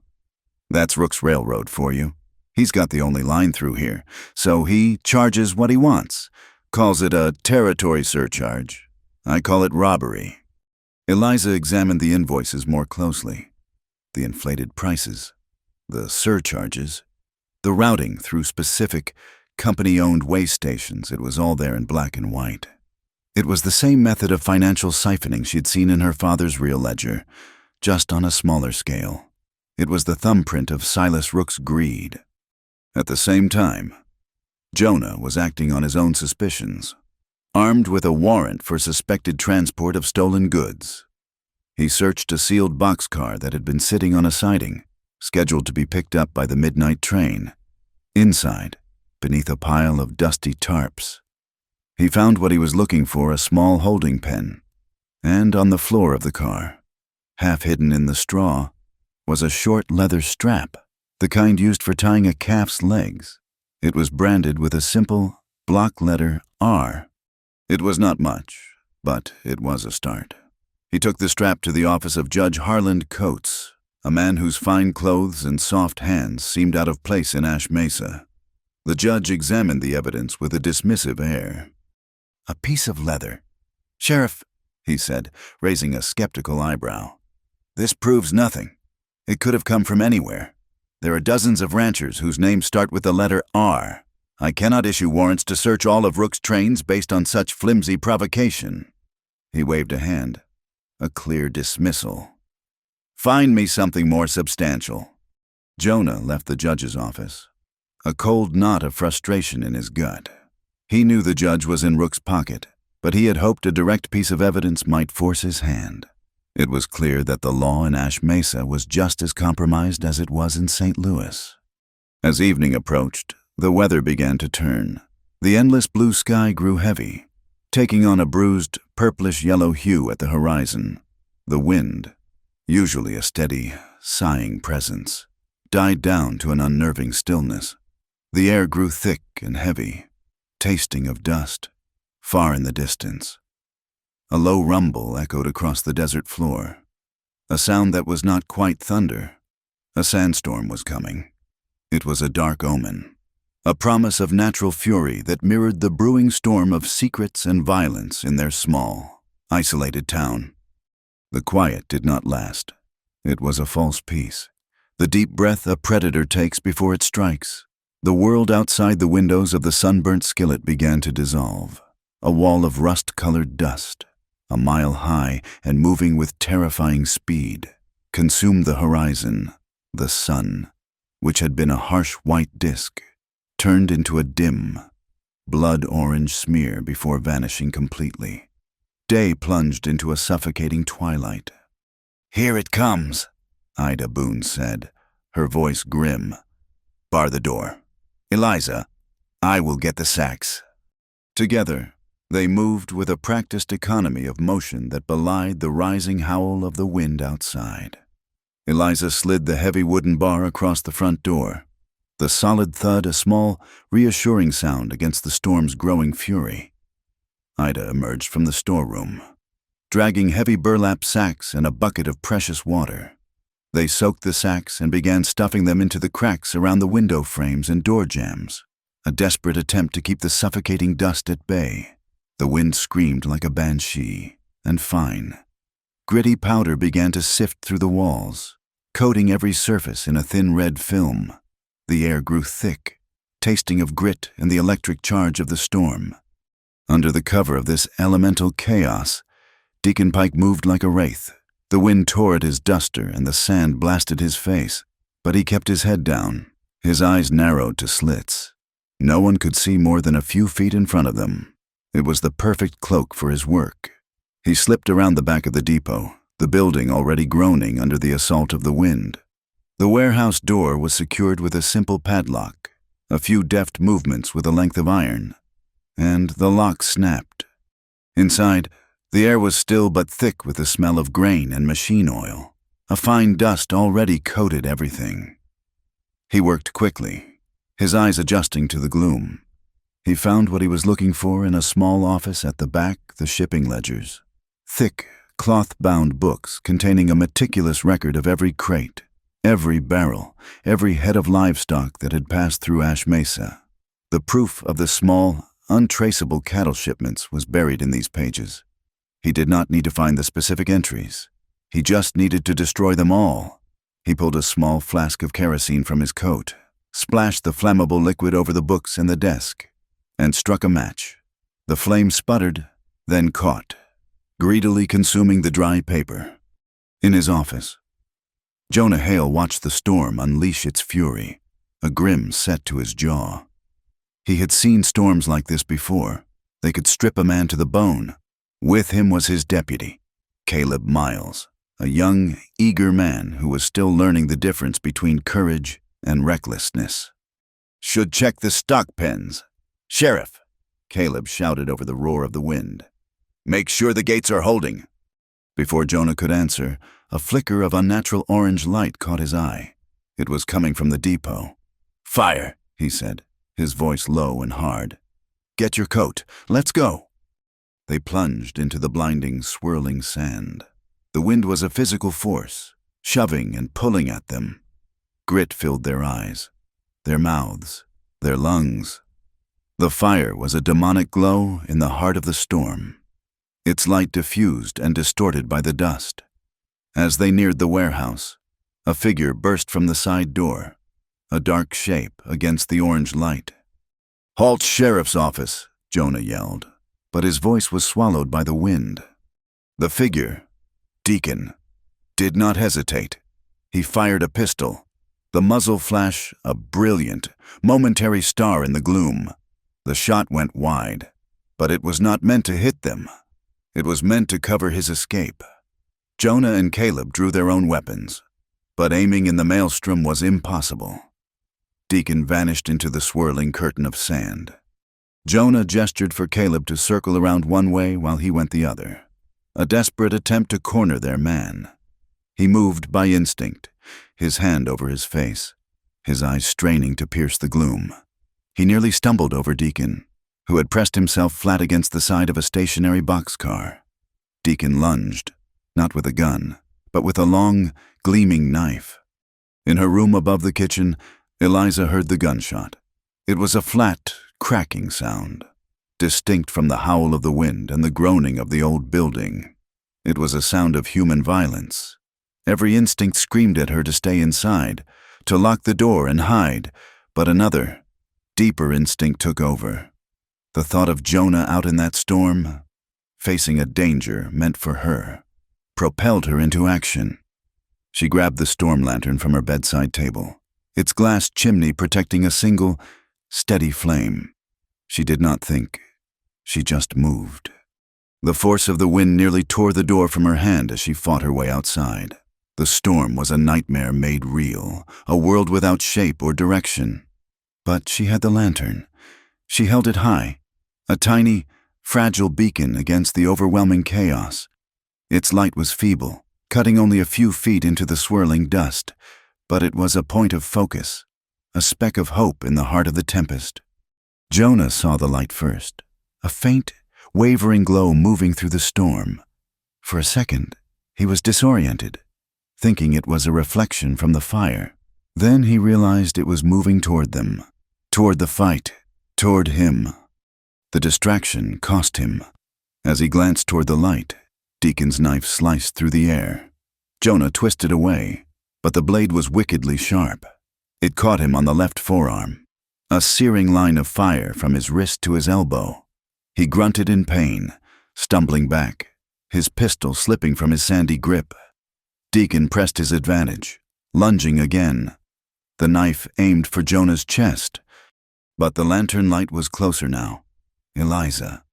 "That's Rook's Railroad for you. He's got the only line through here, so he charges what he wants, calls it a territory surcharge. I call it robbery." Eliza examined the invoices more closely. The inflated prices, the surcharges, the routing through specific company-owned way stations, it was all there in black and white. It was the same method of financial siphoning she had seen in her father's real ledger, just on a smaller scale. It was the thumbprint of Silas Rook's greed. At the same time, Jonah was acting on his own suspicions, armed with a warrant for suspected transport of stolen goods. He searched a sealed boxcar that had been sitting on a siding, scheduled to be picked up by the midnight train. Inside, beneath a pile of dusty tarps, he found what he was looking for, a small holding pen, and on the floor of the car, half hidden in the straw, was a short leather strap, the kind used for tying a calf's legs. It was branded with a simple block letter R. It was not much, but it was a start. He took the strap to the office of Judge Harland Coates, a man whose fine clothes and soft hands seemed out of place in Ash Mesa. The judge examined the evidence with a dismissive air. "A piece of leather. Sheriff," he said, raising a skeptical eyebrow, "this proves nothing. It could have come from anywhere. There are dozens of ranchers whose names start with the letter R. I cannot issue warrants to search all of Rook's trains based on such flimsy provocation." He waved a hand, a clear dismissal. "Find me something more substantial." Jonah left the judge's office, a cold knot of frustration in his gut. He knew the judge was in Rook's pocket, but he had hoped a direct piece of evidence might force his hand. It was clear that the law in Ash Mesa was just as compromised as it was in St. Louis. As evening approached, the weather began to turn. The endless blue sky grew heavy, taking on a bruised, purplish-yellow hue at the horizon. The wind, usually a steady, sighing presence, died down to an unnerving stillness. The air grew thick and heavy. tasting of dust, far in the distance. A low rumble echoed across the desert floor, a sound that was not quite thunder. A sandstorm was coming. It was a dark omen, a promise of natural fury that mirrored the brewing storm of secrets and violence in their small, isolated town. The quiet did not last. It was a false peace, the deep breath a predator takes before it strikes. The world outside the windows of the sunburnt skillet began to dissolve, a wall of rust-colored dust, a mile high and moving with terrifying speed, consumed the horizon. The sun, which had been a harsh white disk, turned into a dim, blood-orange smear before vanishing completely. Day plunged into a suffocating twilight. "Here it comes," Ida Boone said, her voice grim. "Bar the door. Eliza, I will get the sacks." Together, they moved with a practiced economy of motion that belied the rising howl of the wind outside. Eliza slid the heavy wooden bar across the front door, the solid thud a small, reassuring sound against the storm's growing fury. Ida emerged from the storeroom, dragging heavy burlap sacks and a bucket of precious water. They soaked the sacks and began stuffing them into the cracks around the window frames and door jambs, a desperate attempt to keep the suffocating dust at bay. The wind screamed like a banshee, and fine, gritty powder began to sift through the walls, coating every surface in a thin red film. The air grew thick, tasting of grit and the electric charge of the storm. Under the cover of this elemental chaos, Deacon Pike moved like a wraith. The wind tore at his duster and the sand blasted his face, but he kept his head down, his eyes narrowed to slits. No one could see more than a few feet in front of them. It was the perfect cloak for his work. He slipped around the back of the depot, the building already groaning under the assault of the wind. The warehouse door was secured with a simple padlock, a few deft movements with a length of iron, and the lock snapped. Inside, the air was still but thick with the smell of grain and machine oil. A fine dust already coated everything. He worked quickly, his eyes adjusting to the gloom. He found what he was looking for in a small office at the back, the shipping ledgers. Thick, cloth-bound books containing a meticulous record of every crate, every barrel, every head of livestock that had passed through Ash Mesa. The proof of the small, untraceable cattle shipments was buried in these pages. He did not need to find the specific entries. He just needed to destroy them all. He pulled a small flask of kerosene from his coat, splashed the flammable liquid over the books and the desk, and struck a match. The flame sputtered, then caught, greedily consuming the dry paper. In his office, Jonah Hale watched the storm unleash its fury, a grim set to his jaw. He had seen storms like this before. They could strip a man to the bone. With him was his deputy, Caleb Miles, a young, eager man who was still learning the difference between courage and recklessness. "Should check the stock pens. Sheriff," Caleb shouted over the roar of the wind. "Make sure the gates are holding." Before Jonah could answer, a flicker of unnatural orange light caught his eye. It was coming from the depot. "Fire," he said, his voice low and hard. "Get your coat. Let's go." They plunged into the blinding, swirling sand. The wind was a physical force, shoving and pulling at them. Grit filled their eyes, their mouths, their lungs. The fire was a demonic glow in the heart of the storm, its light diffused and distorted by the dust. As they neared the warehouse, a figure burst from the side door, a dark shape against the orange light. "Halt, Sheriff's office," Jonah yelled, but his voice was swallowed by the wind. The figure, Deacon, did not hesitate. He fired a pistol, the muzzle flash a brilliant, momentary star in the gloom. The shot went wide, but it was not meant to hit them. It was meant to cover his escape. Jonah and Caleb drew their own weapons, but aiming in the maelstrom was impossible. Deacon vanished into the swirling curtain of sand. Jonah gestured for Caleb to circle around one way while he went the other, a desperate attempt to corner their man. He moved by instinct, his hand over his face, his eyes straining to pierce the gloom. He nearly stumbled over Deacon, who had pressed himself flat against the side of a stationary boxcar. Deacon lunged, not with a gun, but with a long, gleaming knife. In her room above the kitchen, Eliza heard the gunshot. It was a flat, cracking sound, distinct from the howl of the wind and the groaning of the old building. It was a sound of human violence. Every instinct screamed at her to stay inside, to lock the door and hide, but another, deeper instinct took over. The thought of Jonah out in that storm, facing a danger meant for her, propelled her into action. She grabbed the storm lantern from her bedside table, its glass chimney protecting a single, steady flame. She did not think. She just moved. The force of the wind nearly tore the door from her hand as she fought her way outside. The storm was a nightmare made real, a world without shape or direction. But she had the lantern. She held it high, a tiny, fragile beacon against the overwhelming chaos. Its light was feeble, cutting only a few feet into the swirling dust, but it was a point of focus, a speck of hope in the heart of the tempest. Jonah saw the light first, a faint, wavering glow moving through the storm. For a second, he was disoriented, thinking it was a reflection from the fire. Then he realized it was moving toward them, toward the fight, toward him. The distraction cost him. As he glanced toward the light, Deacon's knife sliced through the air. Jonah twisted away, but the blade was wickedly sharp. It caught him on the left forearm, a searing line of fire from his wrist to his elbow. He grunted in pain, stumbling back, his pistol slipping from his sandy grip. Deacon pressed his advantage, lunging again. The knife aimed for Jonah's chest, but the lantern light was closer now. Eliza,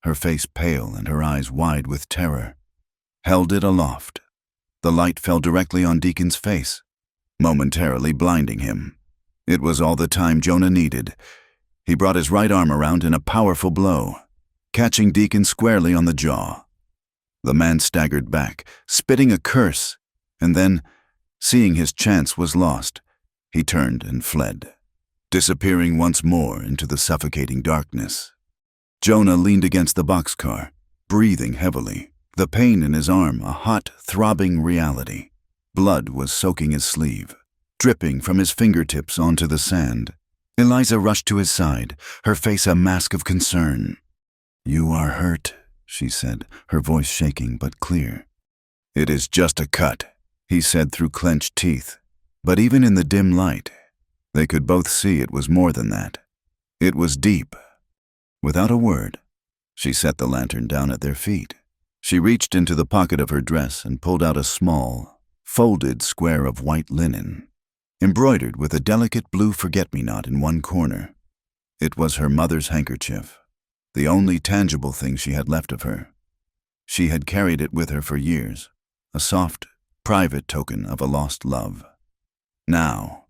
her face pale and her eyes wide with terror, held it aloft. The light fell directly on Deacon's face, momentarily blinding him. It was all the time Jonah needed. He brought his right arm around in a powerful blow, catching Deacon squarely on the jaw. The man staggered back, spitting a curse, and then, seeing his chance was lost, he turned and fled, disappearing once more into the suffocating darkness. Jonah leaned against the boxcar, breathing heavily, the pain in his arm a hot, throbbing reality. Blood was soaking his sleeve, dripping from his fingertips onto the sand. Eliza rushed to his side, her face a mask of concern. "You are hurt," she said, her voice shaking but clear. "It is just a cut," he said through clenched teeth. But even in the dim light, they could both see it was more than that. It was deep. Without a word, she set the lantern down at their feet. She reached into the pocket of her dress and pulled out a small, folded square of white linen, embroidered with a delicate blue forget-me-not in one corner. It was her mother's handkerchief, the only tangible thing she had left of her. She had carried it with her for years, a soft, private token of a lost love. Now,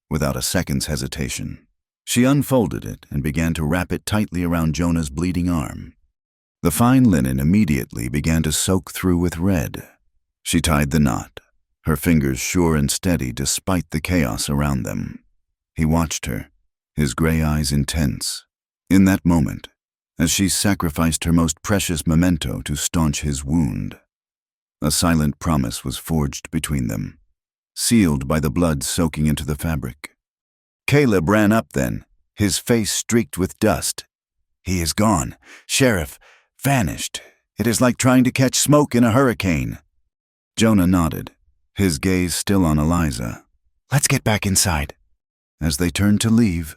without a second's hesitation, she unfolded it and began to wrap it tightly around Jonah's bleeding arm. The fine linen immediately began to soak through with red. She tied the knot, her fingers sure and steady despite the chaos around them. He watched her, his gray eyes intense. In that moment, as she sacrificed her most precious memento to staunch his wound, a silent promise was forged between them, sealed by the blood soaking into the fabric. Caleb ran up then, his face streaked with dust. "He is gone. Sheriff, vanished. It is like trying to catch smoke in a hurricane." Jonah nodded, his gaze still on Eliza. "Let's get back inside." As they turned to leave,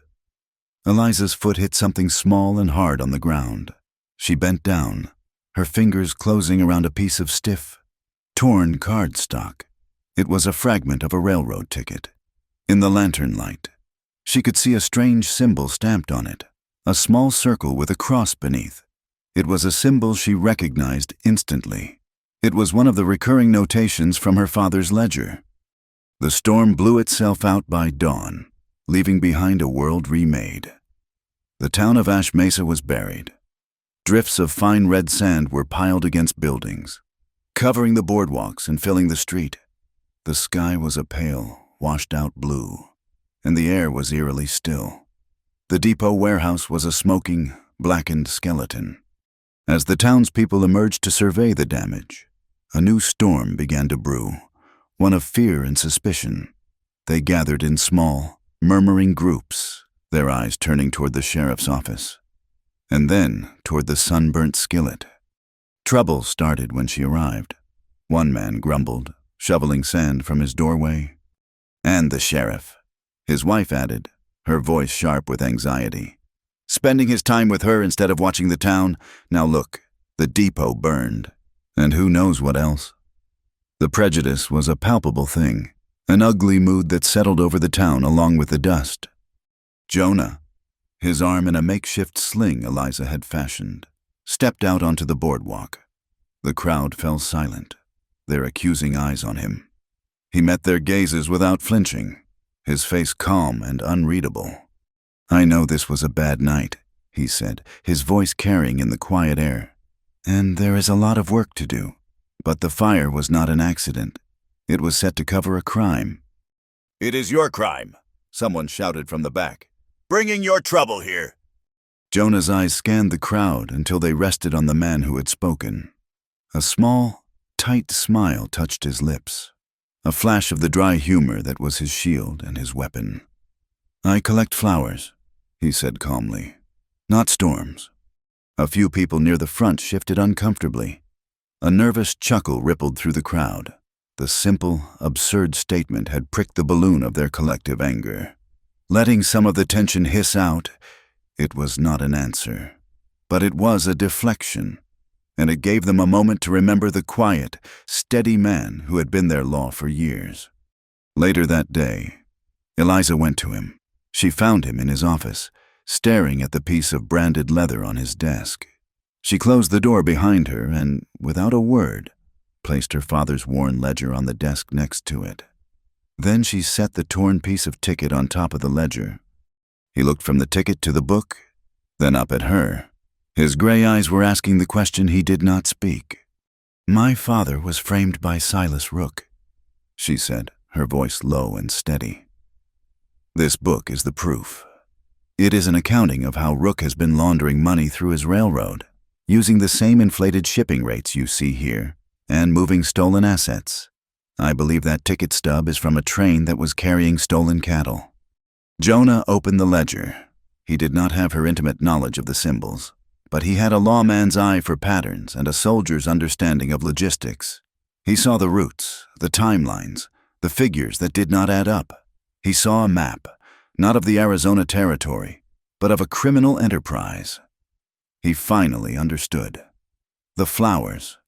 Eliza's foot hit something small and hard on the ground. She bent down, her fingers closing around a piece of stiff, torn cardstock. It was a fragment of a railroad ticket. In the lantern light, she could see a strange symbol stamped on it, a small circle with a cross beneath. It was a symbol she recognized instantly. It was one of the recurring notations from her father's ledger. The storm blew itself out by dawn, leaving behind a world remade. The town of Ash Mesa was buried. Drifts of fine red sand were piled against buildings, covering the boardwalks and filling the street. The sky was a pale, washed-out blue, and the air was eerily still. The depot warehouse was a smoking, blackened skeleton. As the townspeople emerged to survey the damage, a new storm began to brew, one of fear and suspicion. They gathered in small, murmuring groups, their eyes turning toward the sheriff's office, and then toward the sunburnt skillet. Trouble started when she arrived. One man grumbled, shoveling sand from his doorway. "And the sheriff," his wife added, her voice sharp with anxiety. "Spending his time with her instead of watching the town. Now look, the depot burned. And who knows what else?" The prejudice was a palpable thing, an ugly mood that settled over the town along with the dust. Jonah, his arm in a makeshift sling Eliza had fashioned, stepped out onto the boardwalk. The crowd fell silent, their accusing eyes on him. He met their gazes without flinching, his face calm and unreadable. "I know this was a bad night," he said, his voice carrying in the quiet air. "And there is a lot of work to do. But the fire was not an accident. It was set to cover a crime." "It is your crime," someone shouted from the back. "Bringing your trouble here." Jonah's eyes scanned the crowd until they rested on the man who had spoken. A small, tight smile touched his lips, a flash of the dry humor that was his shield and his weapon. "I collect flowers," he said calmly, "not storms." A few people near the front shifted uncomfortably. A nervous chuckle rippled through the crowd. The simple, absurd statement had pricked the balloon of their collective anger. Letting some of the tension hiss out, it was not an answer, but it was a deflection, and it gave them a moment to remember the quiet, steady man who had been their law for years. Later that day, Eliza went to him. She found him in his office, staring at the piece of branded leather on his desk. She closed the door behind her and, without a word, placed her father's worn ledger on the desk next to it. Then she set the torn piece of ticket on top of the ledger. He looked from the ticket to the book, then up at her. His gray eyes were asking the question he did not speak. "My father was framed by Silas Rook," she said, her voice low and steady. "This book is the proof. It is an accounting of how Rook has been laundering money through his railroad, using the same inflated shipping rates you see here, and moving stolen assets. I believe that ticket stub is from a train that was carrying stolen cattle." Jonah opened the ledger. He did not have her intimate knowledge of the symbols, but he had a lawman's eye for patterns and a soldier's understanding of logistics. He saw the routes, the timelines, the figures that did not add up. He saw a map, not of the Arizona Territory, but of a criminal enterprise. He finally understood. The flowers,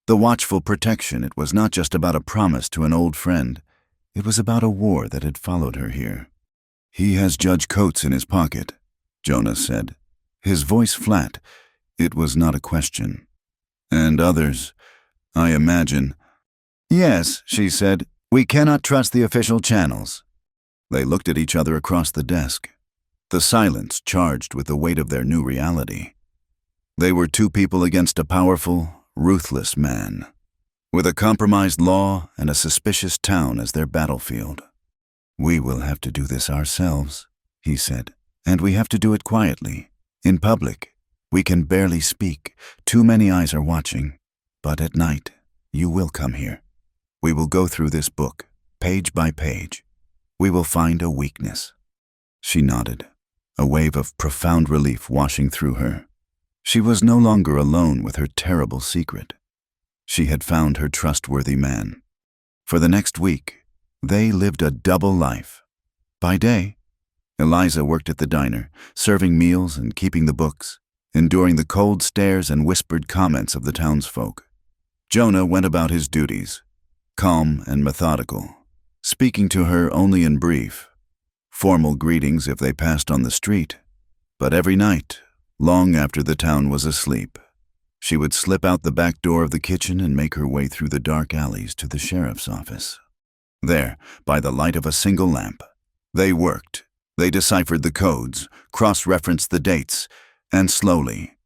the watchful protection, it was not just about a promise to an old friend. It was about a war that had followed her here. "He has Judge Coates in his pocket," Jonah said, his voice flat. It was not a question. "And others, I imagine." "Yes," she said, "we cannot trust the official channels." They looked at each other across the desk, the silence charged with the weight of their new reality. They were two people against a powerful, ruthless man, with a compromised law and a suspicious town as their battlefield. "We will have to do this ourselves," he said, "and we have to do it quietly. In public, we can barely speak. Too many eyes are watching. But at night, you will come here. We will go through this book, page by page. We will find a weakness." She nodded, a wave of profound relief washing through her. She was no longer alone with her terrible secret. She had found her trustworthy man. For the next week, they lived a double life. By day, Eliza worked at the diner, serving meals and keeping the books, enduring the cold stares and whispered comments of the townsfolk. Jonah went about his duties, calm and methodical, speaking to her only in brief, formal greetings if they passed on the street. But every night, long after the town was asleep, she would slip out the back door of the kitchen and make her way through the dark alleys to the sheriff's office. There, by the light of a single lamp, they worked. They deciphered the codes, cross-referenced the dates, and slowly,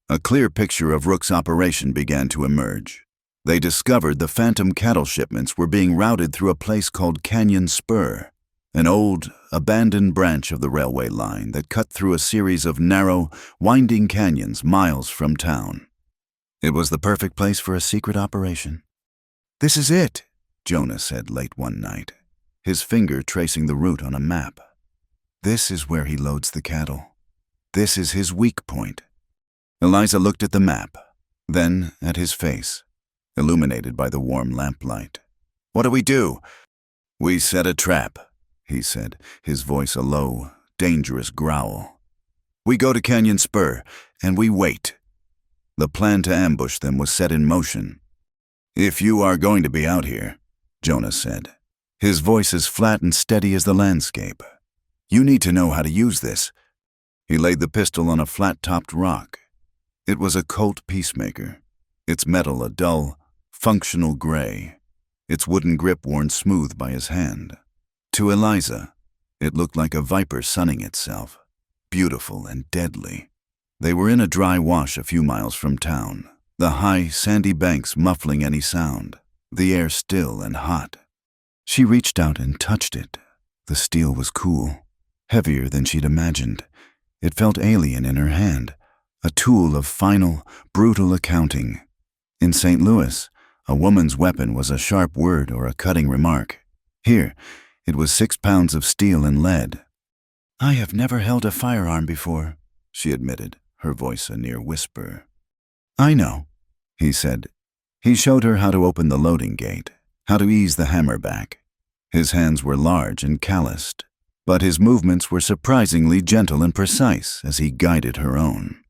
a clear picture of Rook's operation began to emerge. They discovered the phantom cattle shipments were being routed through a place called Canyon Spur, an old, abandoned branch of the railway line that cut through a series of narrow, winding canyons miles from town. It was the perfect place for a secret operation. "This is it," Jonah said late one night, his finger tracing the route on a map. "This is where he loads the cattle. This is his weak point." Eliza looked at the map, then at his face, illuminated by the warm lamplight. "What do we do?" "We set a trap," he said, his voice a low, dangerous growl. "We go to Canyon Spur, and we wait." The plan to ambush them was set in motion. "If you are going to be out here," Jonah said, his voice as flat and steady as the landscape, "you need to know how to use this." He laid the pistol on a flat-topped rock. It was a Colt Peacemaker, its metal a dull, functional gray, its wooden grip worn smooth by his hand. To Eliza, it looked like a viper sunning itself, beautiful and deadly. They were in a dry wash a few miles from town, the high, sandy banks muffling any sound, the air still and hot. She reached out and touched it. The steel was cool, heavier than she'd imagined. It felt alien in her hand, a tool of final, brutal accounting. In St. Louis, a woman's weapon was a sharp word or a cutting remark. Here, it was 6 pounds of steel and lead. "I have never held a firearm before," she admitted, her voice a near whisper. "I know," he said. He showed her how to open the loading gate, how to ease the hammer back. His hands were large and calloused, but his movements were surprisingly gentle and precise as he guided her own.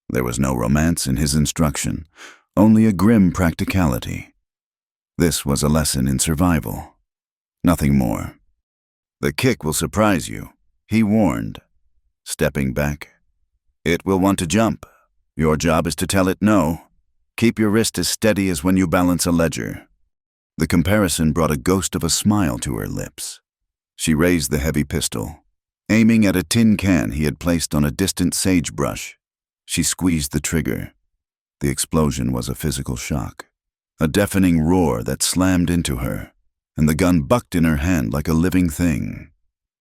There was no romance in his instruction, only a grim practicality. This was a lesson in survival. Nothing more. "The kick will surprise you," he warned, stepping back. "It will want to jump. Your job is to tell it no. Keep your wrist as steady as when you balance a ledger." The comparison brought a ghost of a smile to her lips. She raised the heavy pistol, aiming at a tin can he had placed on a distant sagebrush. She squeezed the trigger. The explosion was a physical shock, a deafening roar that slammed into her, and the gun bucked in her hand like a living thing.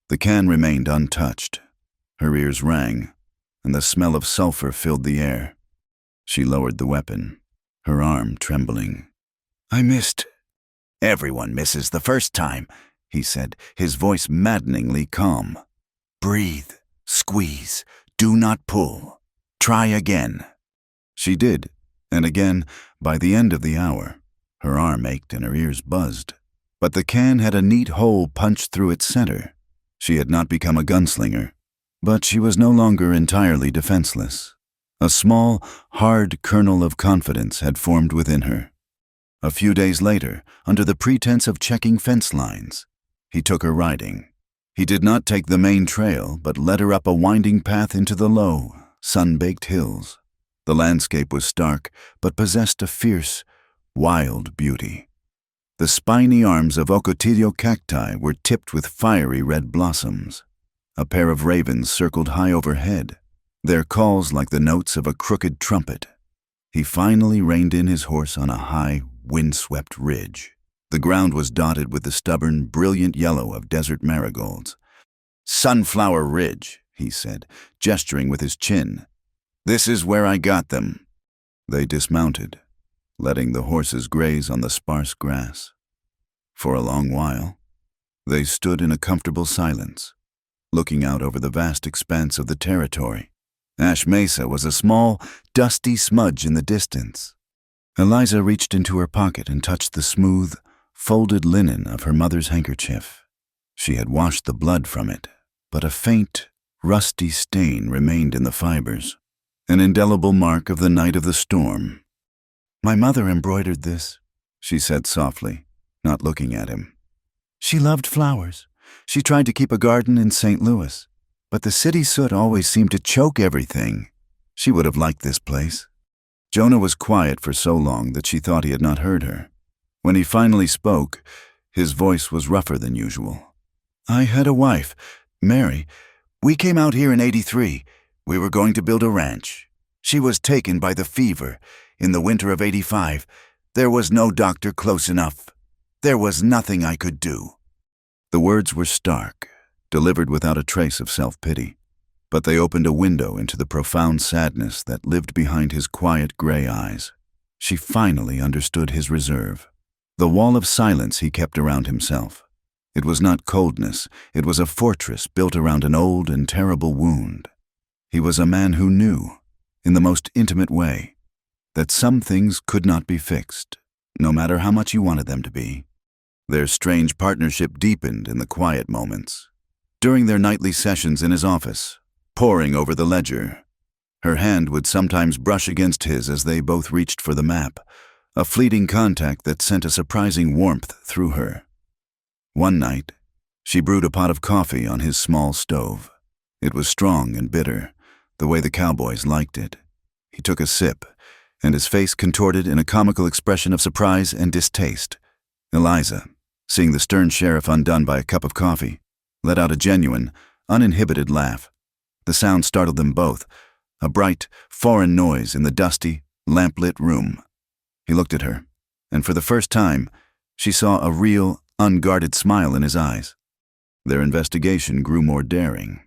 The can remained untouched. Her ears rang, and the smell of sulfur filled the air. She lowered the weapon, her arm trembling. "I missed." "Everyone misses the first time," he said, his voice maddeningly calm. "Breathe, squeeze, do not pull. Try again." She did, and again, by the end of the hour. Her arm ached and her ears buzzed. But the can had a neat hole punched through its center. She had not become a gunslinger, but she was no longer entirely defenseless. A small, hard kernel of confidence had formed within her. A few days later, under the pretense of checking fence lines, he took her riding. He did not take the main trail, but led her up a winding path into the low, sun-baked hills. The landscape was stark, but possessed a fierce, wild beauty. The spiny arms of ocotillo cacti were tipped with fiery red blossoms. A pair of ravens circled high overhead, their calls like the notes of a crooked trumpet. He finally reined in his horse on a high, wind-swept ridge. The ground was dotted with the stubborn, brilliant yellow of desert marigolds. "Sunflower Ridge," he said, gesturing with his chin. "This is where I got them." They dismounted, letting the horses graze on the sparse grass. For a long while, they stood in a comfortable silence, looking out over the vast expanse of the territory. Ash Mesa was a small, dusty smudge in the distance. Eliza reached into her pocket and touched the smooth, folded linen of her mother's handkerchief. She had washed the blood from it, but a faint, rusty stain remained in the fibers, an indelible mark of the night of the storm. "My mother embroidered this," she said softly, not looking at him. "She loved flowers. She tried to keep a garden in St. Louis, but the city soot always seemed to choke everything. She would have liked this place." Jonah was quiet for so long that she thought he had not heard her. When he finally spoke, his voice was rougher than usual. "I had a wife, Mary. We came out here in '83. We were going to build a ranch. She was taken by the fever. In the winter of '85, there was no doctor close enough. There was nothing I could do." The words were stark, delivered without a trace of self-pity. But they opened a window into the profound sadness that lived behind his quiet gray eyes. She finally understood his reserve, the wall of silence he kept around himself. It was not coldness, it was a fortress built around an old and terrible wound. He was a man who knew, in the most intimate way, that some things could not be fixed, no matter how much you wanted them to be. Their strange partnership deepened in the quiet moments. During their nightly sessions in his office, poring over the ledger, her hand would sometimes brush against his as they both reached for the map, a fleeting contact that sent a surprising warmth through her. One night, she brewed a pot of coffee on his small stove. It was strong and bitter, the way the cowboys liked it. He took a sip, and his face contorted in a comical expression of surprise and distaste. Eliza, seeing the stern sheriff undone by a cup of coffee, let out a genuine, uninhibited laugh. The sound startled them both, a bright, foreign noise in the dusty, lamp-lit room. He looked at her, and for the first time, she saw a real, unguarded smile in his eyes. Their investigation grew more daring.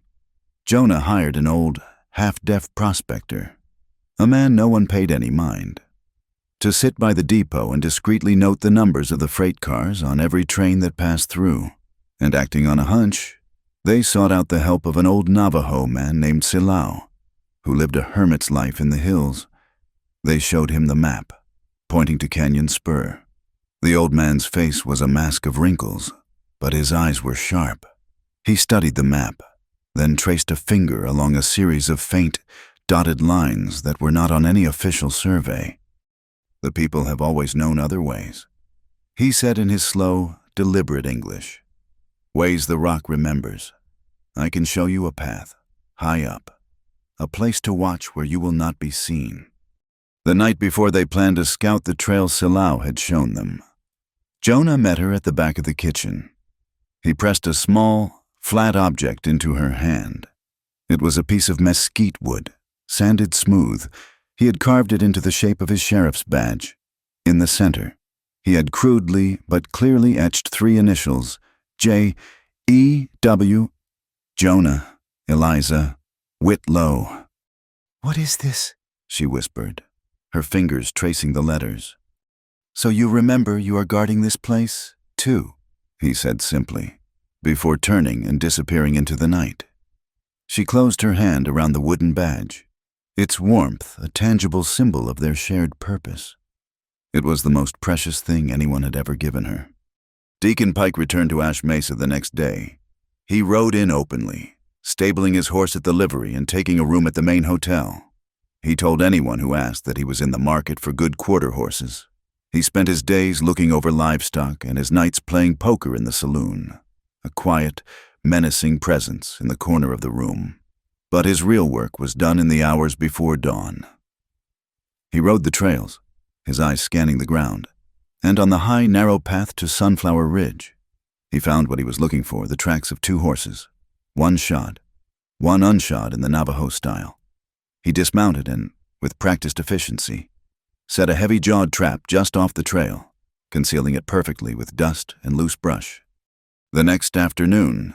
Jonah hired an old, half-deaf prospector, a man no one paid any mind, to sit by the depot and discreetly note the numbers of the freight cars on every train that passed through. And acting on a hunch, they sought out the help of an old Navajo man named Silao, who lived a hermit's life in the hills. They showed him the map, pointing to Canyon Spur. The old man's face was a mask of wrinkles, but his eyes were sharp. He studied the map, then traced a finger along a series of faint, dotted lines that were not on any official survey. The people have always known other ways, he said in his slow, deliberate English. Ways the rock remembers. I can show you a path, high up, a place to watch where you will not be seen. The night before they planned to scout the trail Silao had shown them, Jonah met her at the back of the kitchen. He pressed a small, flat object into her hand. It was a piece of mesquite wood, sanded smooth. He had carved it into the shape of his sheriff's badge. In the center, he had crudely but clearly etched 3 initials, J-E-W, Jonah, Eliza, Whitlow. "What is this?" she whispered, her fingers tracing the letters. "So you remember you are guarding this place, too," he said simply, before turning and disappearing into the night. She closed her hand around the wooden badge, its warmth a tangible symbol of their shared purpose. It was the most precious thing anyone had ever given her. Deacon Pike returned to Ash Mesa the next day. He rode in openly, stabling his horse at the livery and taking a room at the main hotel. He told anyone who asked that he was in the market for good quarter horses. He spent his days looking over livestock and his nights playing poker in the saloon, a quiet, menacing presence in the corner of the room. But his real work was done in the hours before dawn. He rode the trails, his eyes scanning the ground, and on the high, narrow path to Sunflower Ridge, he found what he was looking for, the tracks of 2 horses, one shod, one unshod in the Navajo style. He dismounted and, with practiced efficiency, set a heavy-jawed trap just off the trail, concealing it perfectly with dust and loose brush. The next afternoon,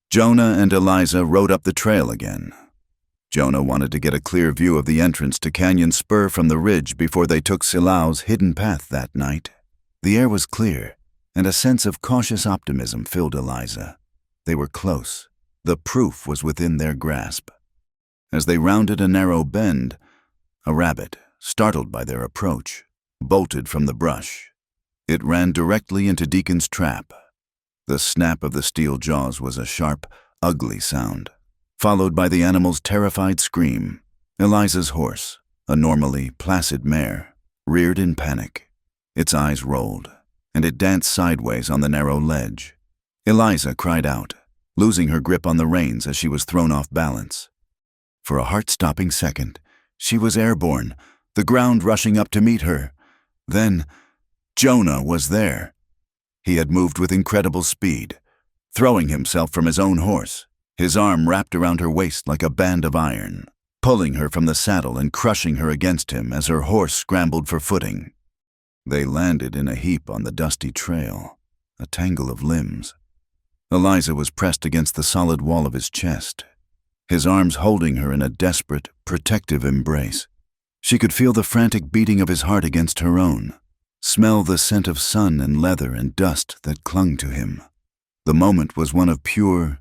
Jonah and Eliza rode up the trail again. Jonah wanted to get a clear view of the entrance to Canyon Spur from the ridge before they took Silao's hidden path that night. The air was clear, and a sense of cautious optimism filled Eliza. They were close. The proof was within their grasp. As they rounded a narrow bend, a rabbit, startled by their approach, bolted from the brush. It ran directly into Deacon's trap. The snap of the steel jaws was a sharp, ugly sound, followed by the animal's terrified scream. Eliza's horse, a normally placid mare, reared in panic. Its eyes rolled, and it danced sideways on the narrow ledge. Eliza cried out, losing her grip on the reins as she was thrown off balance. For a heart-stopping second, she was airborne, the ground rushing up to meet her. Then, Jonah was there. He had moved with incredible speed, throwing himself from his own horse, his arm wrapped around her waist like a band of iron, pulling her from the saddle and crushing her against him as her horse scrambled for footing. They landed in a heap on the dusty trail, a tangle of limbs. Eliza was pressed against the solid wall of his chest, his arms holding her in a desperate, protective embrace. She could feel the frantic beating of his heart against her own, smell the scent of sun and leather and dust that clung to him. The moment was one of pure,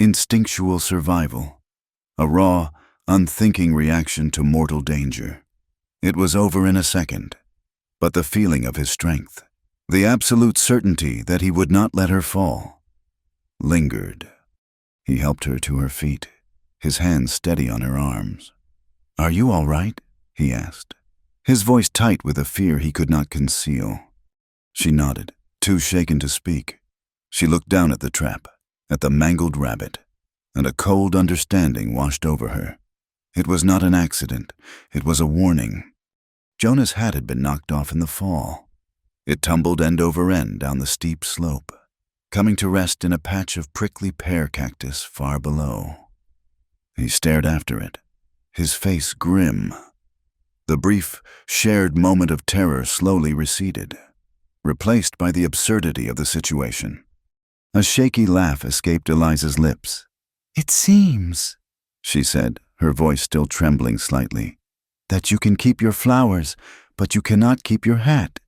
instinctual survival, a raw, unthinking reaction to mortal danger. It was over in a second, but the feeling of his strength, the absolute certainty that he would not let her fall, lingered. He helped her to her feet, his hands steady on her arms. "Are you all right?" he asked, his voice tight with a fear he could not conceal. She nodded, too shaken to speak. She looked down at the trap, at the mangled rabbit, and a cold understanding washed over her. It was not an accident, it was a warning. Jonah's hat had been knocked off in the fall. It tumbled end over end down the steep slope, coming to rest in a patch of prickly pear cactus far below. He stared after it, his face grim. The brief, shared moment of terror slowly receded, replaced by the absurdity of the situation. A shaky laugh escaped Eliza's lips. "It seems," she said, her voice still trembling slightly, "that you can keep your flowers, but you cannot keep your hat."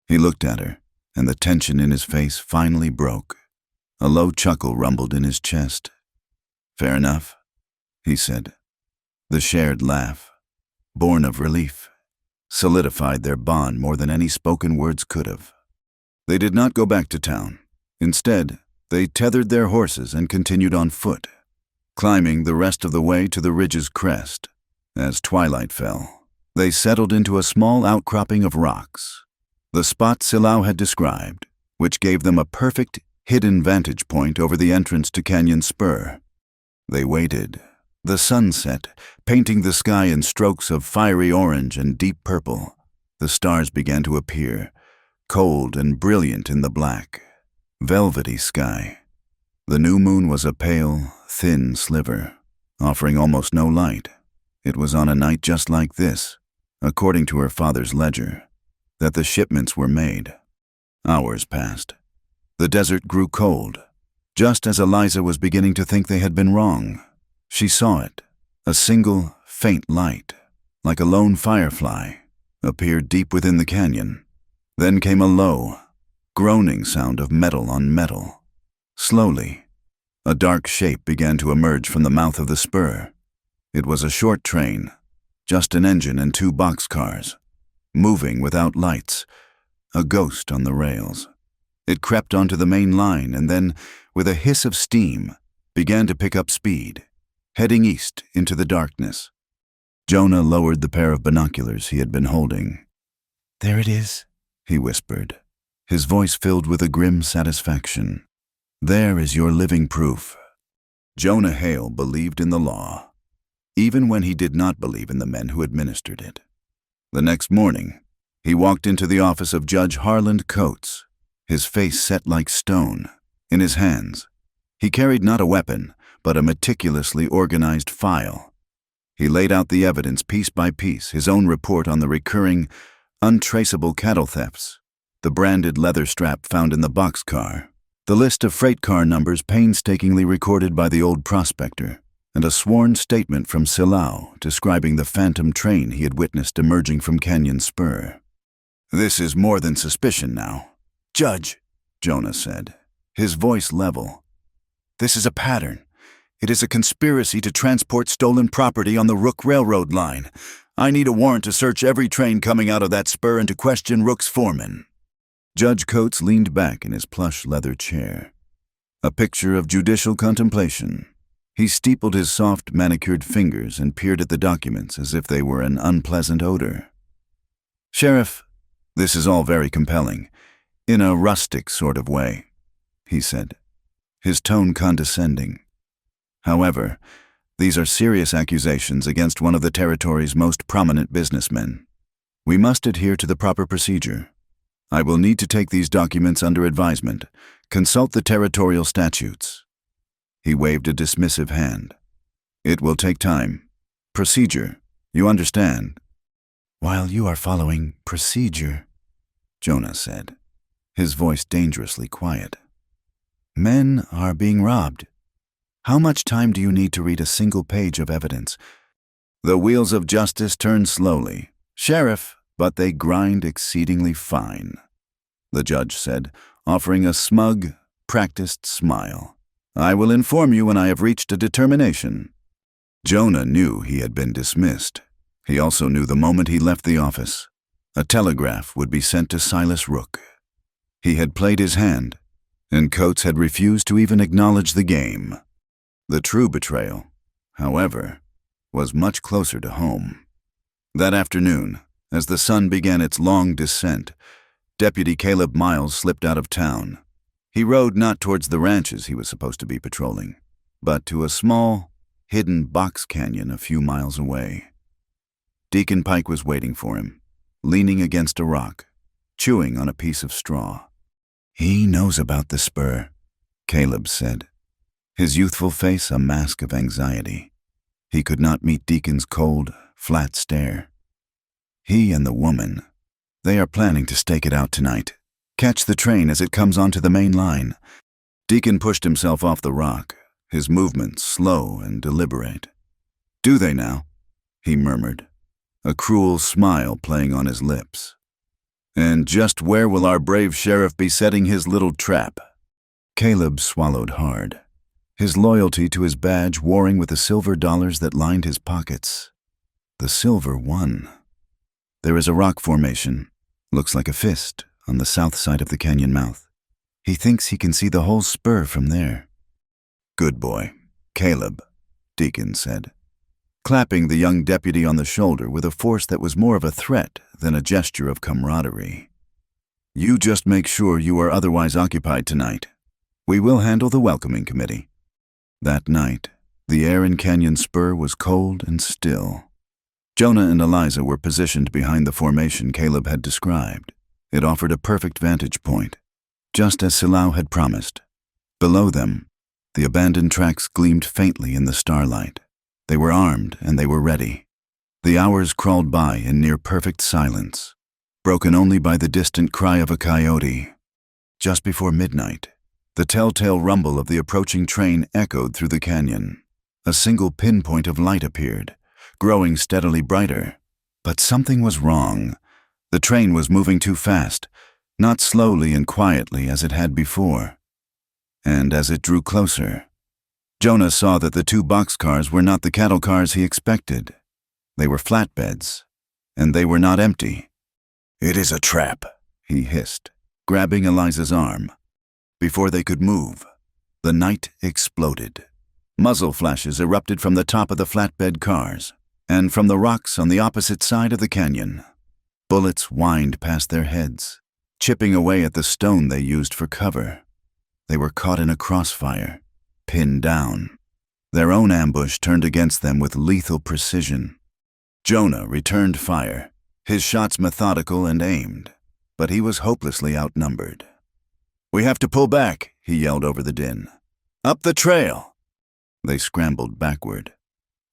He looked at her, and the tension in his face finally broke. A low chuckle rumbled in his chest. "Fair enough," he said. The shared laugh, born of relief, solidified their bond more than any spoken words could have. They did not go back to town. Instead, they tethered their horses and continued on foot, climbing the rest of the way to the ridge's crest. As twilight fell, they settled into a small outcropping of rocks, the spot Silao had described, which gave them a perfect, hidden vantage point over the entrance to Canyon Spur. They waited. The sun set, painting the sky in strokes of fiery orange and deep purple. The stars began to appear, cold and brilliant in the black, velvety sky. The new moon was a pale, thin sliver, offering almost no light. It was on a night just like this, according to her father's ledger, that the shipments were made. Hours passed. The desert grew cold, just as Eliza was beginning to think they had been wrong. She saw it, a single, faint light, like a lone firefly, appeared deep within the canyon. Then came a low, groaning sound of metal on metal. Slowly, a dark shape began to emerge from the mouth of the spur. It was a short train, just an engine and 2 boxcars, moving without lights, a ghost on the rails. It crept onto the main line and then, with a hiss of steam, began to pick up speed, heading east into the darkness. Jonah lowered the pair of binoculars he had been holding. "There it is," he whispered, his voice filled with a grim satisfaction. "There is your living proof." Jonah Hale believed in the law, even when he did not believe in the men who administered it. The next morning, he walked into the office of Judge Harland Coates, his face set like stone. In his hands, he carried not a weapon, but a meticulously organized file. He laid out the evidence piece by piece, his own report on the recurring, untraceable cattle thefts, the branded leather strap found in the boxcar, the list of freight car numbers painstakingly recorded by the old prospector, and a sworn statement from Silao describing the phantom train he had witnessed emerging from Canyon Spur. "This is more than suspicion now, Judge," Jonah said, his voice level. "This is a pattern. It is a conspiracy to transport stolen property on the Rook Railroad line. I need a warrant to search every train coming out of that spur and to question Rook's foreman." Judge Coates leaned back in his plush leather chair, a picture of judicial contemplation. He steepled his soft, manicured fingers and peered at the documents as if they were an unpleasant odor. "Sheriff, this is all very compelling, in a rustic sort of way," he said, his tone condescending. "However, these are serious accusations against one of the territory's most prominent businessmen. We must adhere to the proper procedure. I will need to take these documents under advisement. Consult the territorial statutes." He waved a dismissive hand. "It will take time. Procedure, you understand?" "While you are following procedure," Jonah said, his voice dangerously quiet. Men are being robbed. How much time do you need to read a single page of evidence? The wheels of justice turn slowly. Sheriff, but they grind exceedingly fine, the judge said, offering a smug, practiced smile. I will inform you when I have reached a determination. Jonah knew he had been dismissed. He also knew the moment he left the office, a telegraph would be sent to Silas Rook. He had played his hand, and Coates had refused to even acknowledge the game. The true betrayal, however, was much closer to home. That afternoon, as the sun began its long descent, Deputy Caleb Miles slipped out of town. He rode not towards the ranches he was supposed to be patrolling, but to a small, hidden box canyon a few miles away. Deacon Pike was waiting for him, leaning against a rock, chewing on a piece of straw. He knows about the spur, Caleb said, his youthful face a mask of anxiety. He could not meet Deacon's cold, flat stare. He and the woman, they are planning to stake it out tonight. Catch the train as it comes onto the main line. Deacon pushed himself off the rock, his movements slow and deliberate. Do they now? He murmured, a cruel smile playing on his lips. And just where will our brave sheriff be setting his little trap? Caleb swallowed hard, his loyalty to his badge warring with the silver dollars that lined his pockets. The silver won. There is a rock formation, looks like a fist, on the south side of the canyon mouth. He thinks he can see the whole spur from there. Good boy, Caleb, Deacon said, clapping the young deputy on the shoulder with a force that was more of a threat than a gesture of camaraderie. You just make sure you are otherwise occupied tonight. We will handle the welcoming committee. That night, the air in Canyon Spur was cold and still. Jonah and Eliza were positioned behind the formation Caleb had described. It offered a perfect vantage point, just as Silao had promised. Below them, the abandoned tracks gleamed faintly in the starlight. They were armed and they were ready. The hours crawled by in near-perfect silence, broken only by the distant cry of a coyote. Just before midnight, the telltale rumble of the approaching train echoed through the canyon. A single pinpoint of light appeared, growing steadily brighter. But something was wrong. The train was moving too fast, not slowly and quietly as it had before. And as it drew closer, Jonah saw that the two boxcars were not the cattle cars he expected. They were flatbeds, and they were not empty. It is a trap, he hissed, grabbing Eliza's arm. Before they could move, the night exploded. Muzzle flashes erupted from the top of the flatbed cars, and from the rocks on the opposite side of the canyon. Bullets whined past their heads, chipping away at the stone they used for cover. They were caught in a crossfire, pinned down. Their own ambush turned against them with lethal precision. Jonah returned fire, his shots methodical and aimed, but he was hopelessly outnumbered. We have to pull back, he yelled over the din. Up the trail! They scrambled backward,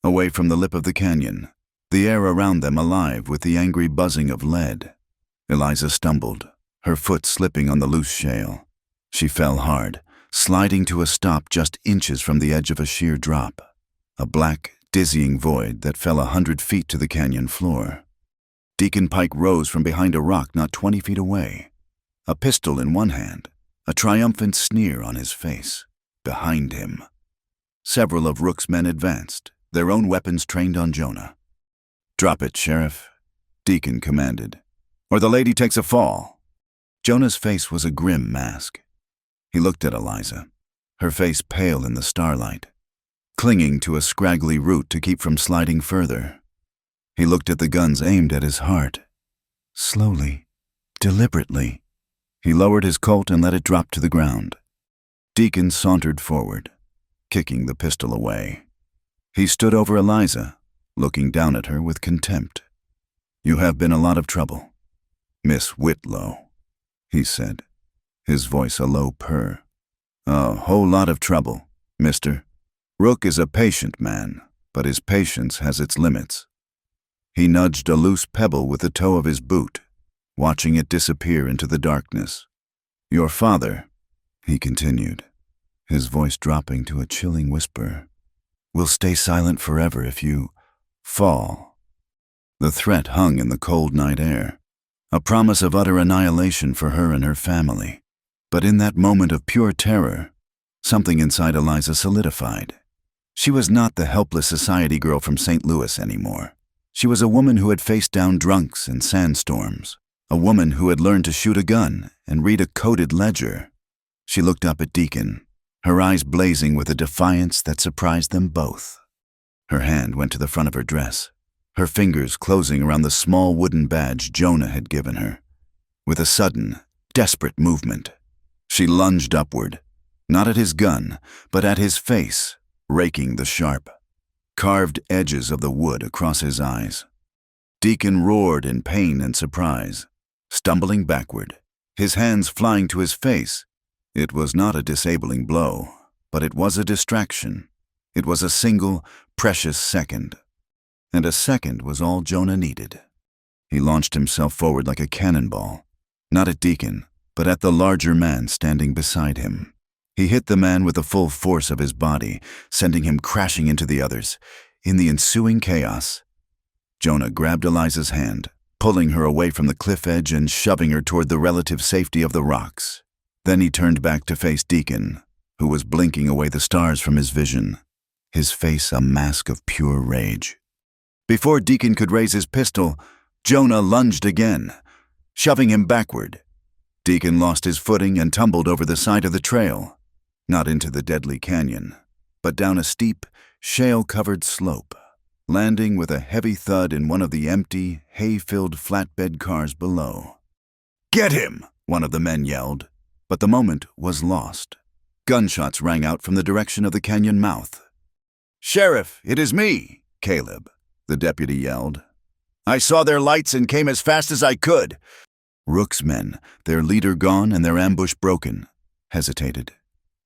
away from the lip of the canyon, the air around them alive with the angry buzzing of lead. Eliza stumbled, her foot slipping on the loose shale. She fell hard, sliding to a stop just inches from the edge of a sheer drop, a black, dizzying void that fell 100 feet to the canyon floor. Deacon Pike rose from behind a rock not 20 feet away, a pistol in one hand, a triumphant sneer on his face. Behind him, several of Rook's men advanced, their own weapons trained on Jonah. Drop it, Sheriff, Deacon commanded, or the lady takes a fall. Jonah's face was a grim mask. He looked at Eliza, her face pale in the starlight, clinging to a scraggly root to keep from sliding further. He looked at the guns aimed at his heart. Slowly, deliberately, he lowered his Colt and let it drop to the ground. Deacon sauntered forward, kicking the pistol away. He stood over Eliza, looking down at her with contempt. You have been a lot of trouble, Miss Whitlow, he said, his voice a low purr. A whole lot of trouble, mister. Rook is a patient man, but his patience has its limits. He nudged a loose pebble with the toe of his boot, watching it disappear into the darkness. Your father, he continued, his voice dropping to a chilling whisper. "We'll stay silent forever if you fall." The threat hung in the cold night air, a promise of utter annihilation for her and her family. But in that moment of pure terror, something inside Eliza solidified. She was not the helpless society girl from St. Louis anymore. She was a woman who had faced down drunks and sandstorms, a woman who had learned to shoot a gun and read a coded ledger. She looked up at Deacon, her eyes blazing with a defiance that surprised them both. Her hand went to the front of her dress, her fingers closing around the small wooden badge Jonah had given her. With a sudden, desperate movement, she lunged upward, not at his gun, but at his face, raking the sharp, carved edges of the wood across his eyes. Deacon roared in pain and surprise, stumbling backward, his hands flying to his face. It was not a disabling blow, but it was a distraction. It was a single, precious second. And a second was all Jonah needed. He launched himself forward like a cannonball, not at Deacon, but at the larger man standing beside him. He hit the man with the full force of his body, sending him crashing into the others. In the ensuing chaos, Jonah grabbed Eliza's hand, pulling her away from the cliff edge and shoving her toward the relative safety of the rocks. Then he turned back to face Deacon, who was blinking away the stars from his vision, his face a mask of pure rage. Before Deacon could raise his pistol, Jonah lunged again, shoving him backward. Deacon lost his footing and tumbled over the side of the trail, not into the deadly canyon, but down a steep, shale-covered slope, landing with a heavy thud in one of the empty, hay-filled flatbed cars below. "Get him!" one of the men yelled, but the moment was lost. Gunshots rang out from the direction of the canyon mouth. "Sheriff, it is me, Caleb," the deputy yelled. "I saw their lights and came as fast as I could." Rook's men, their leader gone and their ambush broken, hesitated.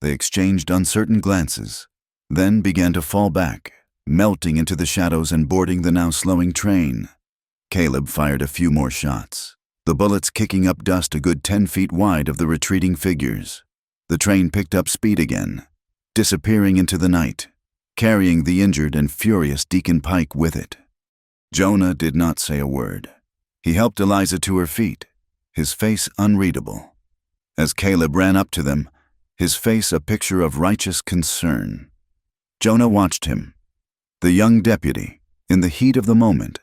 They exchanged uncertain glances, then began to fall back, melting into the shadows and boarding the now slowing train. Caleb fired a few more shots, the bullets kicking up dust a good 10 feet wide of the retreating figures. The train picked up speed again, disappearing into the night, carrying the injured and furious Deacon Pike with it. Jonah did not say a word. He helped Eliza to her feet, his face unreadable. As Caleb ran up to them, his face a picture of righteous concern. Jonah watched him. The young deputy, in the heat of the moment,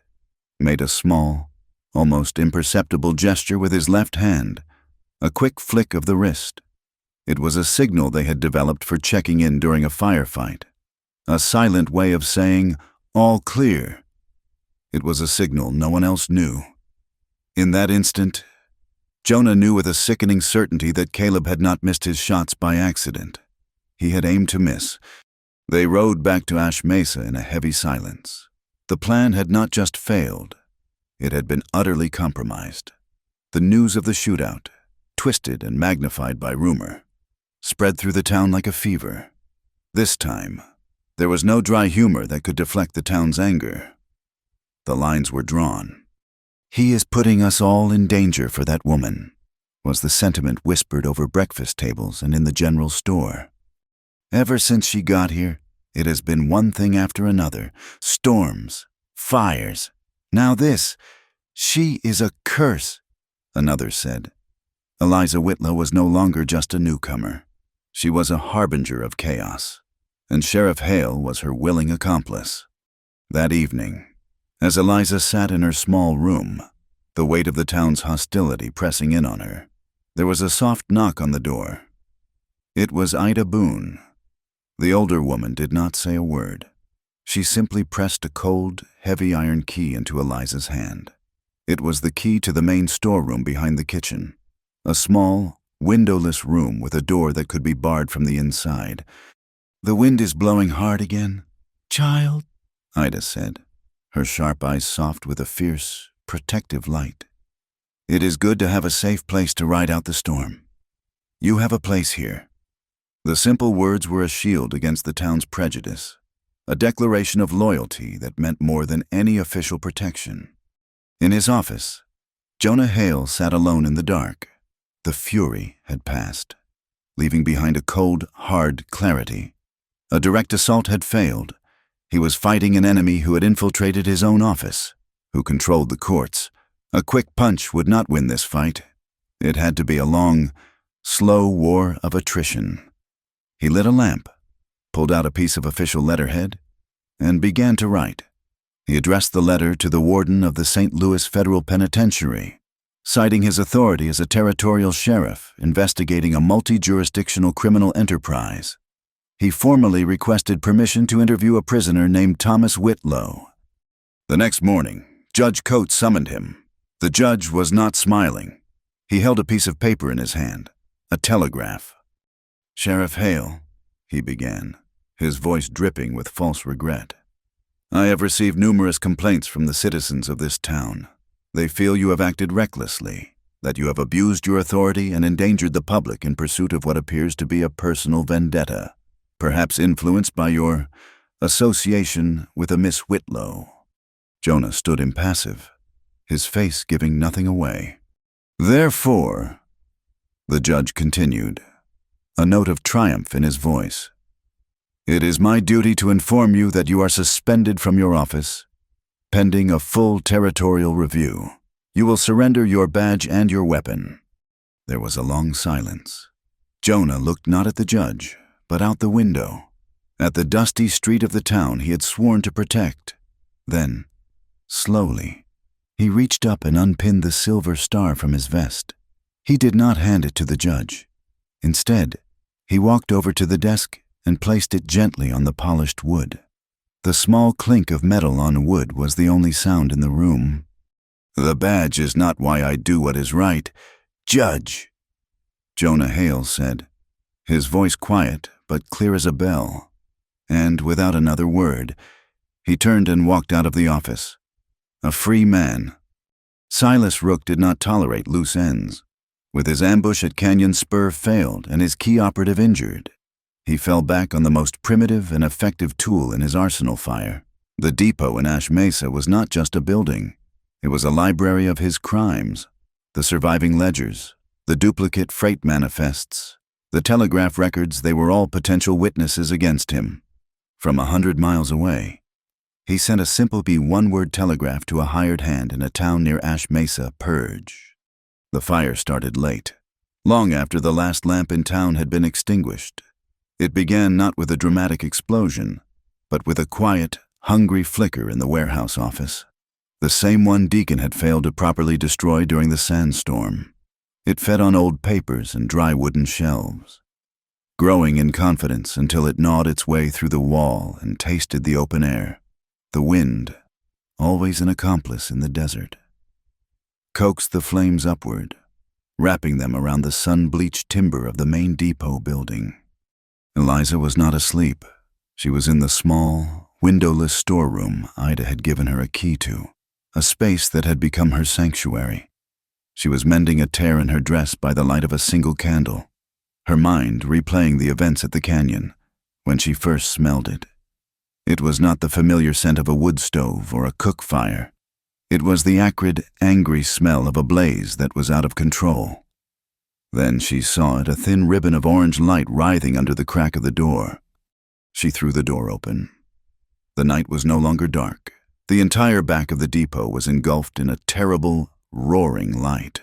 made a small, almost imperceptible gesture with his left hand, a quick flick of the wrist. It was a signal they had developed for checking in during a firefight, a silent way of saying, "All clear." It was a signal no one else knew. In that instant, Jonah knew with a sickening certainty that Caleb had not missed his shots by accident. He had aimed to miss. They rode back to Ash Mesa in a heavy silence. The plan had not just failed, it had been utterly compromised. The news of the shootout, twisted and magnified by rumor, spread through the town like a fever. This time, there was no dry humor that could deflect the town's anger. The lines were drawn. "He is putting us all in danger for that woman," was the sentiment whispered over breakfast tables and in the general store. Ever since she got here, it has been one thing after another. Storms, fires. Now this. She is a curse, another said. Eliza Whitlow was no longer just a newcomer. She was a harbinger of chaos, and Sheriff Hale was her willing accomplice. That evening, as Eliza sat in her small room, the weight of the town's hostility pressing in on her, there was a soft knock on the door. It was Ida Boone. The older woman did not say a word. She simply pressed a cold, heavy iron key into Eliza's hand. It was the key to the main storeroom behind the kitchen, a small, windowless room with a door that could be barred from the inside. "The wind is blowing hard again, child," Ida said, her sharp eyes soft with a fierce, protective light. "It is good to have a safe place to ride out the storm. You have a place here." The simple words were a shield against the town's prejudice, a declaration of loyalty that meant more than any official protection. In his office, Jonah Hale sat alone in the dark. The fury had passed. leaving behind a cold, hard clarity. A direct assault had failed. He was fighting an enemy who had infiltrated his own office, who controlled the courts. A quick punch would not win this fight. It had to be a long, slow war of attrition. He lit a lamp, pulled out a piece of official letterhead, and began to write. He addressed the letter to the warden of the St. Louis Federal Penitentiary, citing his authority as a territorial sheriff investigating a multi-jurisdictional criminal enterprise. He formally requested permission to interview a prisoner named Thomas Whitlow. The next morning, Judge Coates summoned him. The judge was not smiling. He held a piece of paper in his hand, a telegraph. "Sheriff Hale," he began, his voice dripping with false regret. "I have received numerous complaints from the citizens of this town. They feel you have acted recklessly, that you have abused your authority and endangered the public in pursuit of what appears to be a personal vendetta, perhaps influenced by your association with a Miss Whitlow." Jonah stood impassive, his face giving nothing away. "Therefore," the judge continued, a note of triumph in his voice, "it is my duty to inform you that you are suspended from your office, pending a full territorial review. You will surrender your badge and your weapon." There was a long silence. Jonah looked not at the judge, but out the window, at the dusty street of the town he had sworn to protect. Then, slowly, he reached up and unpinned the silver star from his vest. He did not hand it to the judge. Instead, he walked over to the desk and placed it gently on the polished wood. The small clink of metal on wood was the only sound in the room. "The badge is not why I do what is right, Judge," Jonah Hale said, his voice quiet but clear as a bell. And without another word, he turned and walked out of the office. A free man. Silas Rook did not tolerate loose ends. With his ambush at Canyon Spur failed and his key operative injured, he fell back on the most primitive and effective tool in his arsenal fire. The depot in Ash Mesa was not just a building. It was a library of his crimes, the surviving ledgers, the duplicate freight manifests, the telegraph records. They were all potential witnesses against him. From 100 miles away, he sent a simple one-word telegraph to a hired hand in a town near Ash Mesa, Purge. The fire started late, long after the last lamp in town had been extinguished. It began not with a dramatic explosion, but with a quiet, hungry flicker in the warehouse office. The same one Deacon had failed to properly destroy during the sandstorm. It fed on old papers and dry wooden shelves, growing in confidence until it gnawed its way through the wall and tasted the open air. The wind, always an accomplice in the desert, coaxed the flames upward, wrapping them around the sun-bleached timber of the main depot building. Eliza was not asleep. She was in the small, windowless storeroom Ida had given her a key to, a space that had become her sanctuary. She was mending a tear in her dress by the light of a single candle, her mind replaying the events at the canyon when she first smelled it. It was not the familiar scent of a wood stove or a cook fire. It was the acrid, angry smell of a blaze that was out of control. Then she saw it, a thin ribbon of orange light writhing under the crack of the door. She threw the door open. The night was no longer dark. The entire back of the depot was engulfed in a terrible, roaring light.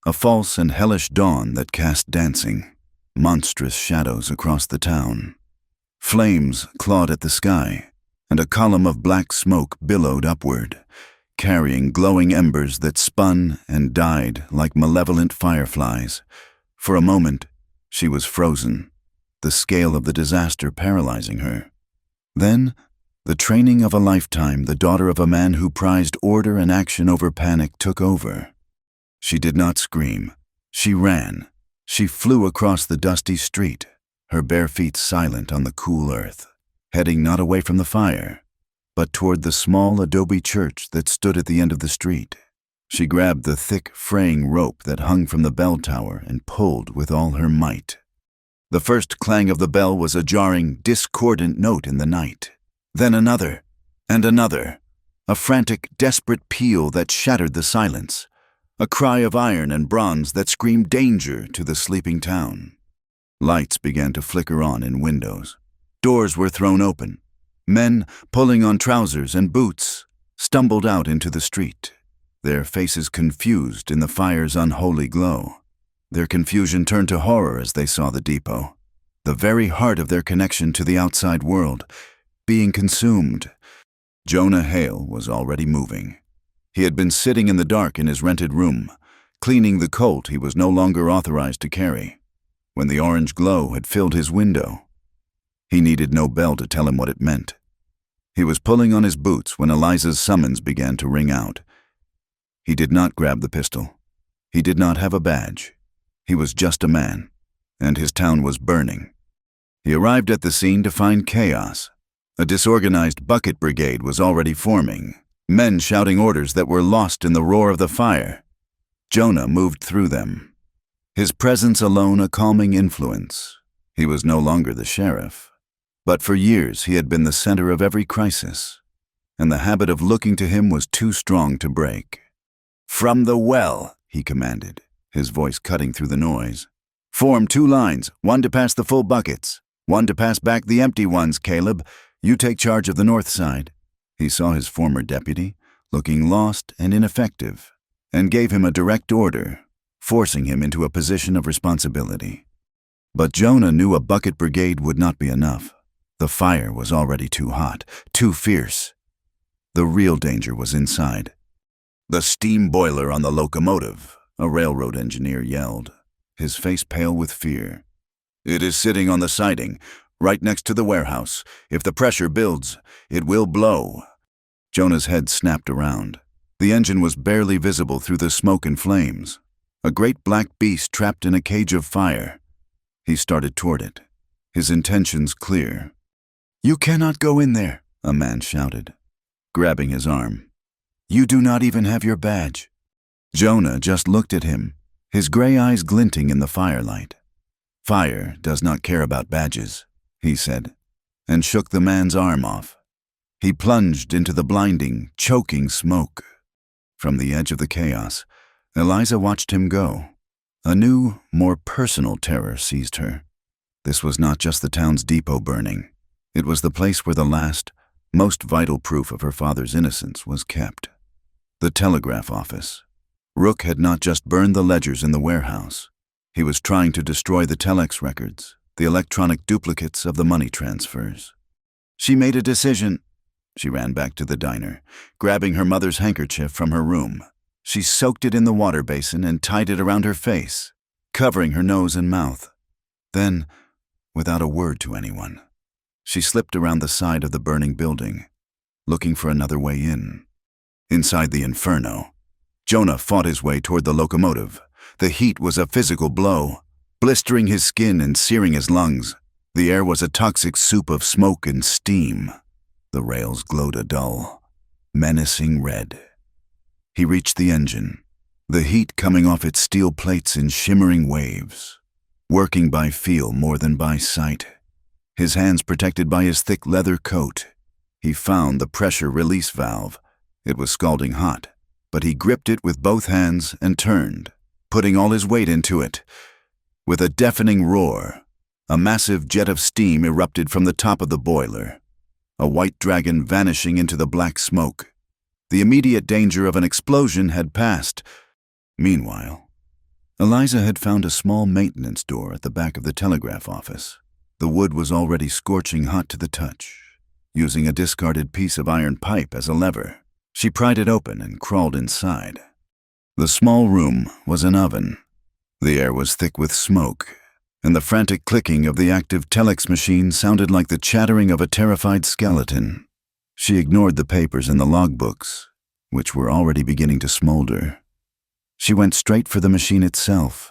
A false and hellish dawn that cast dancing, monstrous shadows across the town. Flames clawed at the sky, and a column of black smoke billowed upward, carrying glowing embers that spun and died like malevolent fireflies. For a moment, she was frozen, the scale of the disaster paralyzing her. Then, the training of a lifetime, the daughter of a man who prized order and action over panic, took over. She did not scream. She ran. She flew across the dusty street, her bare feet silent on the cool earth, heading not away from the fire, but toward the small adobe church that stood at the end of the street. She grabbed the thick, fraying rope that hung from the bell tower and pulled with all her might. The first clang of the bell was a jarring, discordant note in the night. Then another, and another, a frantic, desperate peal that shattered the silence, a cry of iron and bronze that screamed danger to the sleeping town. Lights began to flicker on in windows. Doors were thrown open. Men, pulling on trousers and boots, stumbled out into the street, their faces confused in the fire's unholy glow. Their confusion turned to horror as they saw the depot, the very heart of their connection to the outside world, being consumed. Jonah Hale was already moving. He had been sitting in the dark in his rented room, cleaning the Colt he was no longer authorized to carry, when the orange glow had filled his window. He needed no bell to tell him what it meant. He was pulling on his boots when Eliza's summons began to ring out. He did not grab the pistol. He did not have a badge. He was just a man, and his town was burning. He arrived at the scene to find chaos. A disorganized bucket brigade was already forming, men shouting orders that were lost in the roar of the fire. Jonah moved through them, his presence alone a calming influence. He was no longer the sheriff, but for years he had been the center of every crisis, and the habit of looking to him was too strong to break. "From the well," he commanded, his voice cutting through the noise. "Form 2 lines, 1 to pass the full buckets, 1 to pass back the empty ones, Caleb. You take charge of the north side." He saw his former deputy, looking lost and ineffective, and gave him a direct order, forcing him into a position of responsibility. But Jonah knew a bucket brigade would not be enough. The fire was already too hot, too fierce. The real danger was inside. "The steam boiler on the locomotive," a railroad engineer yelled, his face pale with fear. "It is sitting on the siding, right next to the warehouse. If the pressure builds, it will blow." Jonah's head snapped around. The engine was barely visible through the smoke and flames, a great black beast trapped in a cage of fire. He started toward it, his intentions clear. "You cannot go in there," a man shouted, grabbing his arm. "You do not even have your badge." Jonah just looked at him, his gray eyes glinting in the firelight. "Fire does not care about badges," he said, and shook the man's arm off. He plunged into the blinding, choking smoke. From the edge of the chaos, Eliza watched him go. A new, more personal terror seized her. This was not just the town's depot burning. It was the place where the last, most vital proof of her father's innocence was kept. The telegraph office. Rook had not just burned the ledgers in the warehouse. He was trying to destroy the telex records, the electronic duplicates of the money transfers. She made a decision. She ran back to the diner, grabbing her mother's handkerchief from her room. She soaked it in the water basin and tied it around her face, covering her nose and mouth. Then, without a word to anyone, she slipped around the side of the burning building, looking for another way in. Inside the inferno, Jonah fought his way toward the locomotive. The heat was a physical blow, blistering his skin and searing his lungs. The air was a toxic soup of smoke and steam. The rails glowed a dull, menacing red. He reached the engine, the heat coming off its steel plates in shimmering waves, working by feel more than by sight. His hands protected by his thick leather coat. He found the pressure release valve. It was scalding hot, but he gripped it with both hands and turned, putting all his weight into it. With a deafening roar, a massive jet of steam erupted from the top of the boiler, a white dragon vanishing into the black smoke. The immediate danger of an explosion had passed. Meanwhile, Eliza had found a small maintenance door at the back of the telegraph office. The wood was already scorching hot to the touch. Using a discarded piece of iron pipe as a lever, she pried it open and crawled inside. The small room was an oven. The air was thick with smoke, and the frantic clicking of the active telex machine sounded like the chattering of a terrified skeleton. She ignored the papers and the logbooks, which were already beginning to smolder. She went straight for the machine itself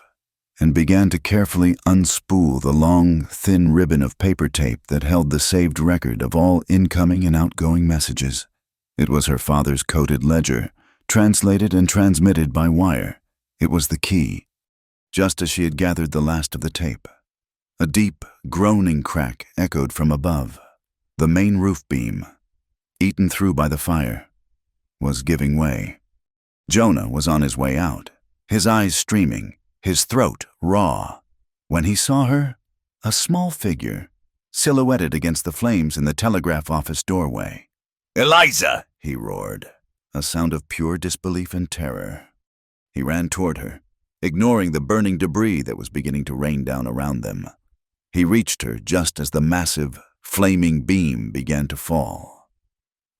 and began to carefully unspool the long, thin ribbon of paper tape that held the saved record of all incoming and outgoing messages. It was her father's coded ledger, translated and transmitted by wire. It was the key. Just as she had gathered the last of the tape, a deep, groaning crack echoed from above. The main roof beam, eaten through by the fire, was giving way. Jonah was on his way out, his eyes streaming, his throat raw. When he saw her, A small figure, silhouetted against the flames in the telegraph office doorway. "Eliza!" he roared, a sound of pure disbelief and terror. He ran toward her, ignoring the burning debris that was beginning to rain down around them. He reached her just as the massive, flaming beam began to fall.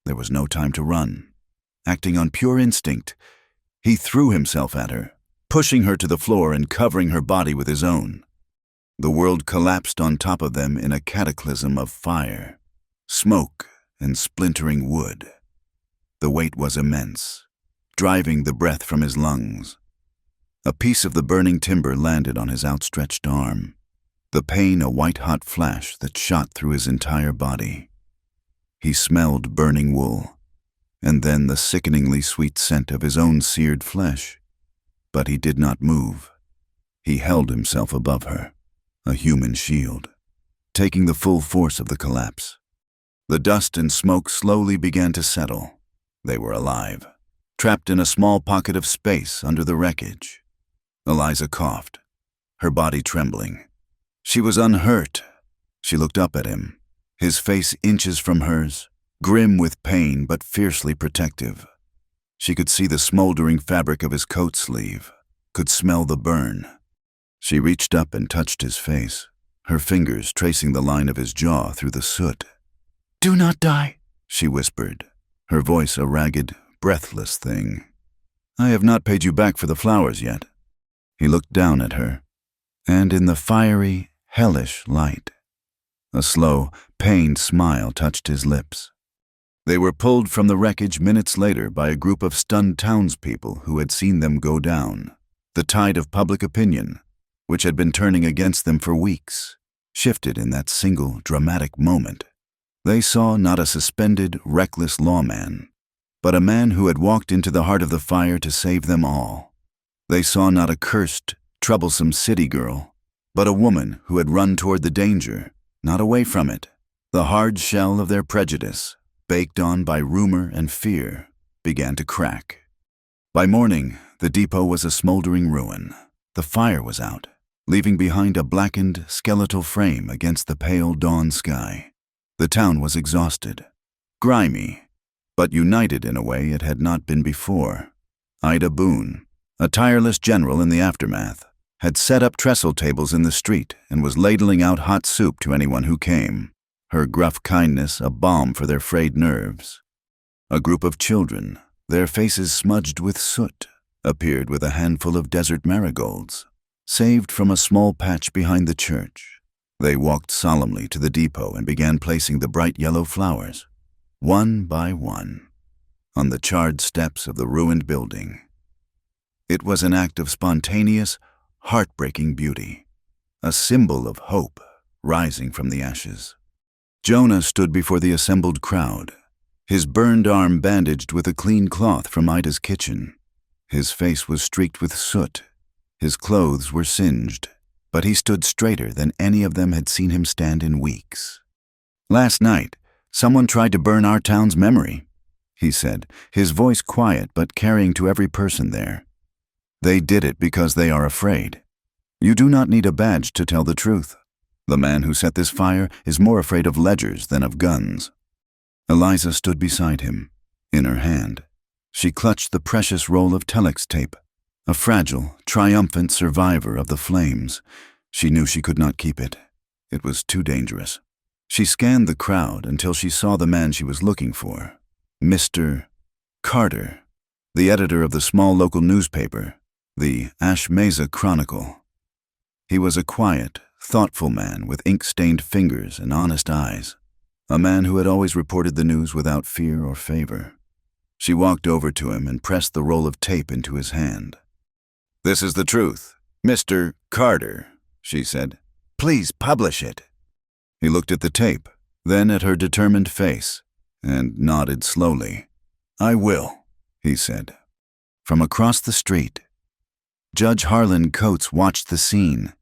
There was no time to run. Acting on pure instinct, he threw himself at her, pushing her to the floor and covering her body with his own. The world collapsed on top of them in a cataclysm of fire, smoke, and splintering wood. The weight was immense, driving the breath from his lungs. A piece of the burning timber landed on his outstretched arm, the pain a white-hot flash that shot through his entire body. He smelled burning wool, and then the sickeningly sweet scent of his own seared flesh. But he did not move. He held himself above her, a human shield, taking the full force of the collapse. The dust and smoke slowly began to settle. They were alive, trapped in a small pocket of space under the wreckage. Eliza coughed, her body trembling. She was unhurt. She looked up at him, his face inches from hers, grim with pain but fiercely protective. She could see the smoldering fabric of his coat sleeve, could smell the burn. She reached up and touched his face, her fingers tracing the line of his jaw through the soot. "Do not die," she whispered, her voice a ragged, breathless thing. "I have not paid you back for the flowers yet." He looked down at her, and in the fiery, hellish light, a slow, pained smile touched his lips. They were pulled from the wreckage minutes later by a group of stunned townspeople who had seen them go down. The tide of public opinion, which had been turning against them for weeks, shifted in that single, dramatic moment. They saw not a suspended, reckless lawman, but a man who had walked into the heart of the fire to save them all. They saw not a cursed, troublesome city girl, but a woman who had run toward the danger, not away from it. The hard shell of their prejudice, baked on by rumor and fear, began to crack. By morning, the depot was a smoldering ruin. The fire was out, leaving behind a blackened, skeletal frame against the pale dawn sky. The town was exhausted, grimy, but united in a way it had not been before. Ida Boone, a tireless general in the aftermath, had set up trestle tables in the street and was ladling out hot soup to anyone who came, her gruff kindness a balm for their frayed nerves. A group of children, their faces smudged with soot, appeared with a handful of desert marigolds, saved from a small patch behind the church. They walked solemnly to the depot and began placing the bright yellow flowers, one by one, on the charred steps of the ruined building. It was an act of spontaneous, heartbreaking beauty, a symbol of hope rising from the ashes. Jonah stood before the assembled crowd, his burned arm bandaged with a clean cloth from Ida's kitchen. His face was streaked with soot, his clothes were singed, but he stood straighter than any of them had seen him stand in weeks. "Last night, someone tried to burn our town's memory," he said, his voice quiet but carrying to every person there. "They did it because they are afraid. You do not need a badge to tell the truth. The man who set this fire is more afraid of ledgers than of guns." Eliza stood beside him, in her hand. She clutched the precious roll of telex tape, a fragile, triumphant survivor of the flames. She knew she could not keep it. It was too dangerous. She scanned the crowd until she saw the man she was looking for, Mr. Carter, the editor of the small local newspaper, the Ash Mesa Chronicle. He was a quiet, thoughtful man with ink-stained fingers and honest eyes, a man who had always reported the news without fear or favor. She walked over to him and pressed the roll of tape into his hand. "This is the truth, Mr. Carter," she said. "Please publish it." He looked at the tape, then at her determined face, and nodded slowly. "I will," he said. From across the street, Judge Harlan Coates watched the scene.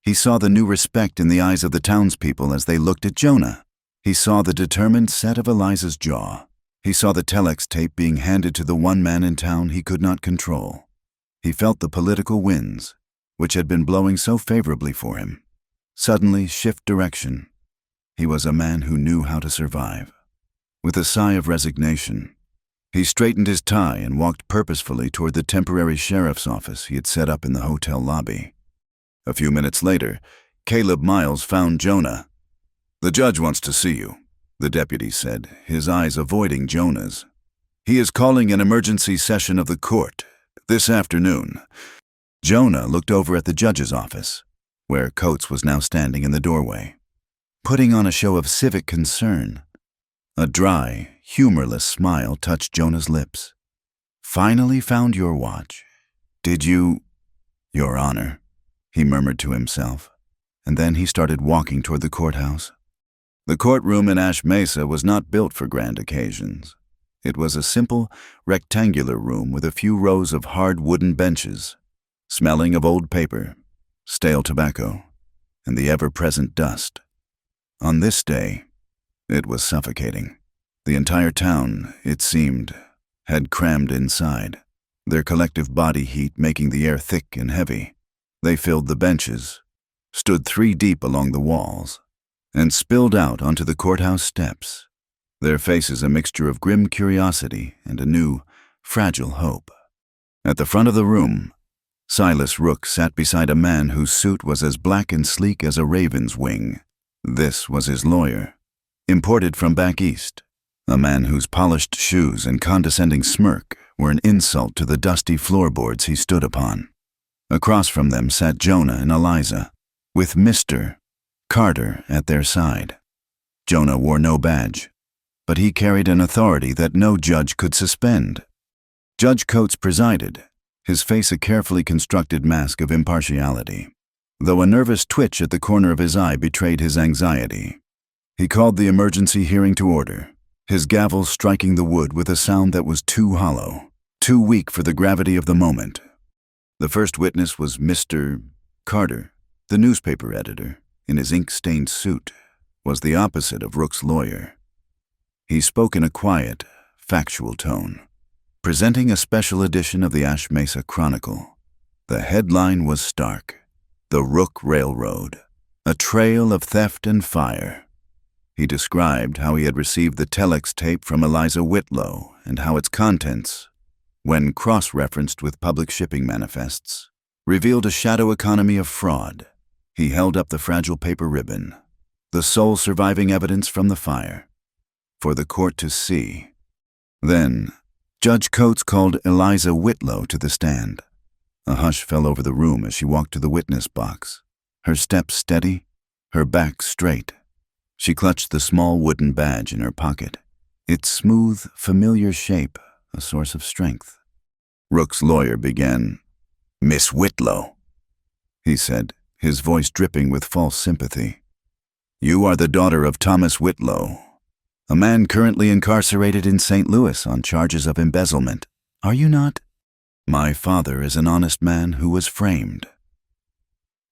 He saw the new respect in the eyes of the townspeople as they looked at Jonah. He saw the determined set of Eliza's jaw. He saw the telex tape being handed to the one man in town he could not control. He felt the political winds, which had been blowing so favorably for him. suddenly shift direction. He was a man who knew how to survive. With a sigh of resignation, he straightened his tie and walked purposefully toward the temporary sheriff's office he had set up in the hotel lobby. A few minutes later, Caleb Miles found Jonah. "The judge wants to see you," the deputy said, his eyes avoiding Jonah's. "He is calling an emergency session of the court this afternoon." Jonah looked over at the judge's office, where Coates was now standing in the doorway, putting on a show of civic concern. A dry, humorless smile touched Jonah's lips. "Finally found your watch. Did you—" "Your Honor," he murmured to himself, and then he started walking toward the courthouse. The courtroom in Ash Mesa was not built for grand occasions. It was a simple, rectangular room with a few rows of hard wooden benches, smelling of old paper, stale tobacco, and the ever-present dust. On this day, it was suffocating. The entire town, it seemed, had crammed inside, their collective body heat making the air thick and heavy. They filled the benches, stood 3 deep along the walls, and spilled out onto the courthouse steps, their faces a mixture of grim curiosity and a new, fragile hope. At the front of the room, Silas Rook sat beside a man whose suit was as black and sleek as a raven's wing. This was his lawyer, imported from back east, a man whose polished shoes and condescending smirk were an insult to the dusty floorboards he stood upon. Across from them sat Jonah and Eliza, with Mr. Carter at their side. Jonah wore no badge, but he carried an authority that no judge could suspend. Judge Coates presided, his face a carefully constructed mask of impartiality, though a nervous twitch at the corner of his eye betrayed his anxiety. He called the emergency hearing to order, his gavel striking the wood with a sound that was too hollow, too weak for the gravity of the moment. The first witness was Mr. Carter, the newspaper editor, in his ink-stained suit, was the opposite of Rook's lawyer. He spoke in a quiet, factual tone, presenting a special edition of the Ash Mesa Chronicle. The headline was stark: "The Rook Railroad, a trail of theft and fire." He described how he had received the telex tape from Eliza Whitlow and how its contents, when cross-referenced with public shipping manifests, revealed a shadow economy of fraud. He held up the fragile paper ribbon, the sole surviving evidence from the fire, for the court to see. Then, Judge Coates called Eliza Whitlow to the stand. A hush fell over the room as she walked to the witness box, her steps steady, her back straight. She clutched the small wooden badge in her pocket, its smooth, familiar shape a source of strength. Rook's lawyer began. "Miss Whitlow," he said, his voice dripping with false sympathy. "You are the daughter of Thomas Whitlow, a man currently incarcerated in St. Louis on charges of embezzlement. Are you not?" "My father is an honest man who was framed,"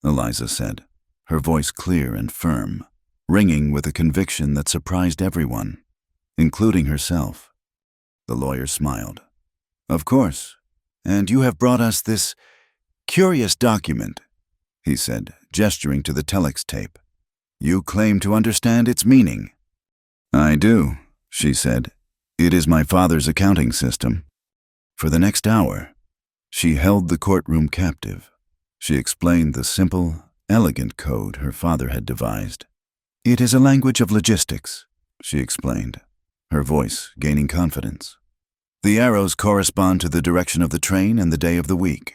Eliza said, her voice clear and firm, ringing with a conviction that surprised everyone, including herself. The lawyer smiled. "Of course, and you have brought us this curious document," he said, gesturing to the telex tape. "You claim to understand its meaning." "I do," she said. "It is my father's accounting system." For the next hour, she held the courtroom captive. She explained the simple, elegant code her father had devised. "It is a language of logistics," she explained, her voice gaining confidence. "The arrows correspond to the direction of the train and the day of the week,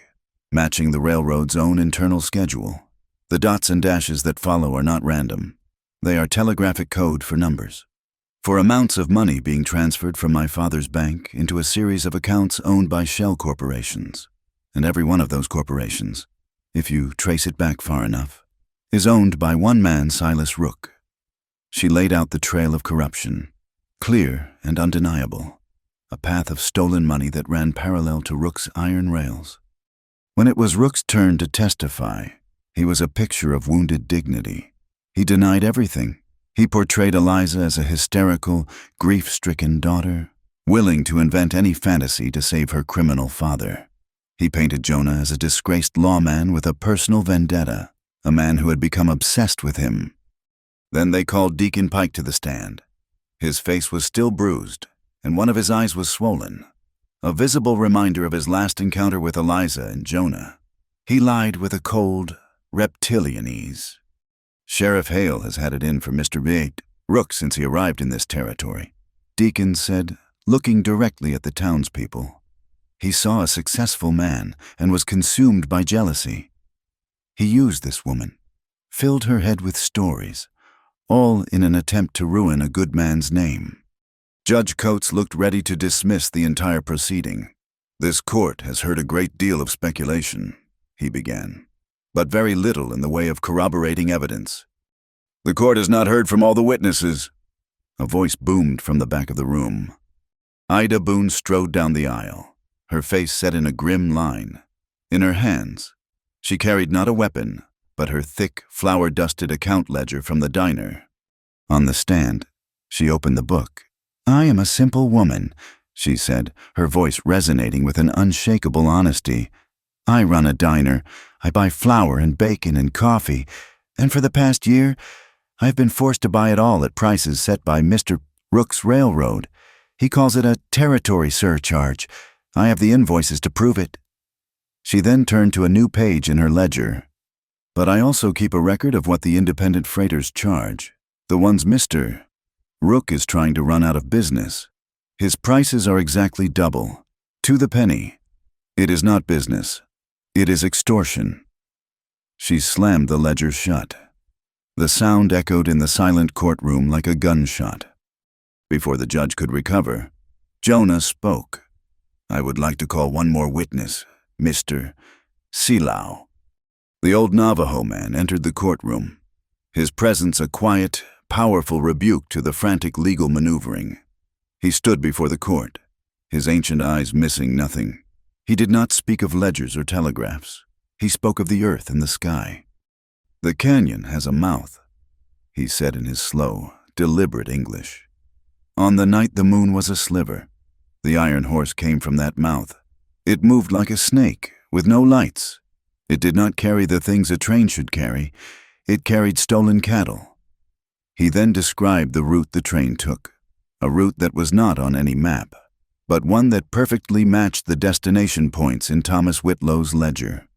matching the railroad's own internal schedule. The dots and dashes that follow are not random. They are telegraphic code for numbers, for amounts of money being transferred from my father's bank into a series of accounts owned by shell corporations. And every one of those corporations, if you trace it back far enough, is owned by one man, Silas Rook." She laid out the trail of corruption, clear and undeniable, a path of stolen money that ran parallel to Rook's iron rails. When it was Rook's turn to testify, he was a picture of wounded dignity. He denied everything. He portrayed Eliza as a hysterical, grief-stricken daughter, willing to invent any fantasy to save her criminal father. He painted Jonah as a disgraced lawman with a personal vendetta, a man who had become obsessed with him. Then they called Deacon Pike to the stand. His face was still bruised, and one of his eyes was swollen, a visible reminder of his last encounter with Eliza and Jonah. He lied with a cold, reptilian ease. "Sheriff Hale has had it in for Mr. Rook since he arrived in this territory," Deacon said, looking directly at the townspeople. He saw a successful man and was consumed by jealousy. He used this woman, filled her head with stories, all in an attempt to ruin a good man's name. Judge Coates looked ready to dismiss the entire proceeding. "This court has heard a great deal of speculation," he began, "but very little in the way of corroborating evidence." "The court has not heard from all the witnesses," a voice boomed from the back of the room. Ida Boone strode down the aisle, her face set in a grim line. In her hands, she carried not a weapon, but her thick, flour-dusted account ledger from the diner. On the stand, she opened the book. "I am a simple woman," she said, her voice resonating with an unshakable honesty. "I run a diner. I buy flour and bacon and coffee, and for the past year, I've been forced to buy it all at prices set by Mr. Rook's railroad. He calls it a territory surcharge. I have the invoices to prove it." She then turned to a new page in her ledger. "But I also keep a record of what the independent freighters charge, the ones Mr. Rook is trying to run out of business. His prices are exactly double, to the penny. It is not business. It is extortion." She slammed the ledger shut. The sound echoed in the silent courtroom like a gunshot. Before the judge could recover, Jonah spoke. "I would like to call one more witness, Mr. Silao." The old Navajo man entered the courtroom, his presence a quiet, powerful rebuke to the frantic legal maneuvering. He stood before the court, his ancient eyes missing nothing. He did not speak of ledgers or telegraphs. He spoke of the earth and the sky. "The canyon has a mouth," he said in his slow, deliberate English. "On the night the moon was a sliver, the iron horse came from that mouth. It moved like a snake, with no lights. It did not carry the things a train should carry. It carried stolen cattle." He then described the route the train took, a route that was not on any map, but one that perfectly matched the destination points in Thomas Whitlow's ledger.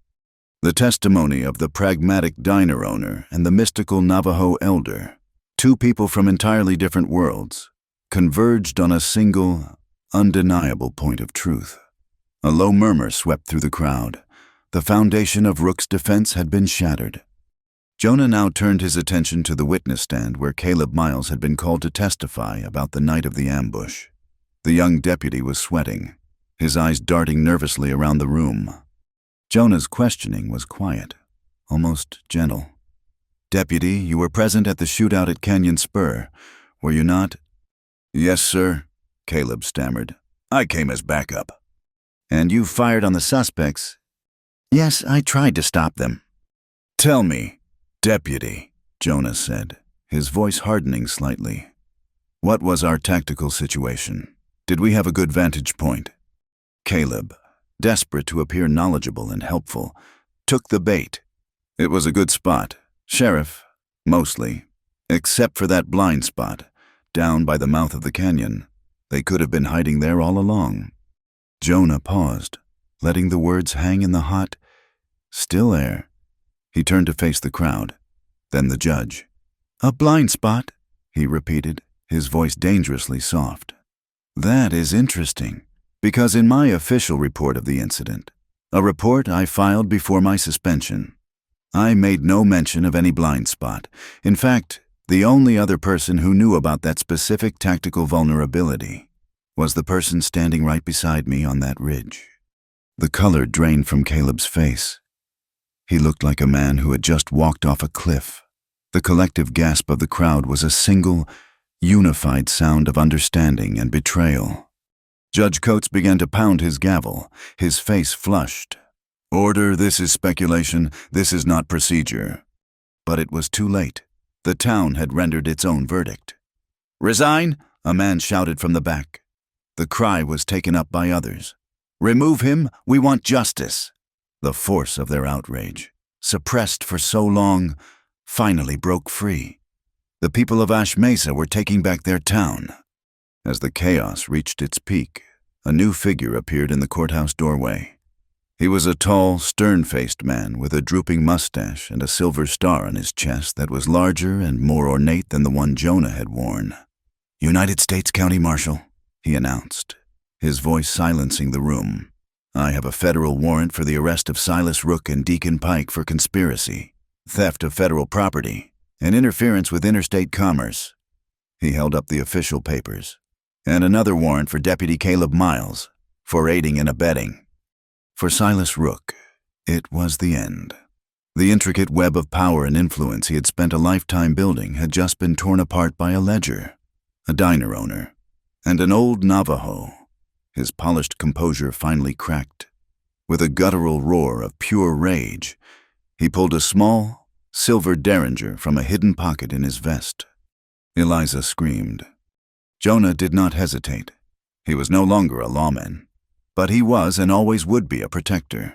The testimony of the pragmatic diner owner and the mystical Navajo elder, two people from entirely different worlds, converged on a single, undeniable point of truth. A low murmur swept through the crowd. The foundation of Rook's defense had been shattered. Jonah now turned his attention to the witness stand where Caleb Miles had been called to testify about the night of the ambush. The young deputy was sweating, his eyes darting nervously around the room. Jonah's questioning was quiet, almost gentle. "Deputy, you were present at the shootout at Canyon Spur, were you not?" "Yes, sir," Caleb stammered. "I came as backup." "And you fired on the suspects?" "Yes, I tried to stop them." "Tell me, Deputy," Jonah said, his voice hardening slightly. "What was our tactical situation? Did we have a good vantage point?" Caleb, desperate to appear knowledgeable and helpful, took the bait. "It was a good spot, Sheriff, mostly, except for that blind spot, down by the mouth of the canyon. They could have been hiding there all along." Jonah paused, letting the words hang in the hot, still air. He turned to face the crowd, then the judge. "A blind spot," he repeated, his voice dangerously soft. "That is interesting, because in my official report of the incident, a report I filed before my suspension, I made no mention of any blind spot. In fact, the only other person who knew about that specific tactical vulnerability was the person standing right beside me on that ridge." The color drained from Caleb's face. He looked like a man who had just walked off a cliff. The collective gasp of the crowd was a single, unified sound of understanding and betrayal. Judge Coates began to pound his gavel, his face flushed. "Order, this is speculation, this is not procedure." But it was too late. The town had rendered its own verdict. "Resign!" a man shouted from the back. The cry was taken up by others. "Remove him, we want justice." The force of their outrage, suppressed for so long, finally broke free. The people of Ash Mesa were taking back their town. As the chaos reached its peak, a new figure appeared in the courthouse doorway. He was a tall, stern-faced man with a drooping mustache and a silver star on his chest that was larger and more ornate than the one Jonah had worn. "United States County Marshal," he announced, his voice silencing the room. "I have a federal warrant for the arrest of Silas Rook and Deacon Pike for conspiracy, theft of federal property, and interference with interstate commerce." He held up the official papers. "And another warrant for Deputy Caleb Miles for aiding and abetting." For Silas Rook, it was the end. The intricate web of power and influence he had spent a lifetime building had just been torn apart by a ledger, a diner owner, and an old Navajo. His polished composure finally cracked. With a guttural roar of pure rage, he pulled a small, silver derringer from a hidden pocket in his vest. Eliza screamed. Jonah did not hesitate. He was no longer a lawman, but he was and always would be a protector.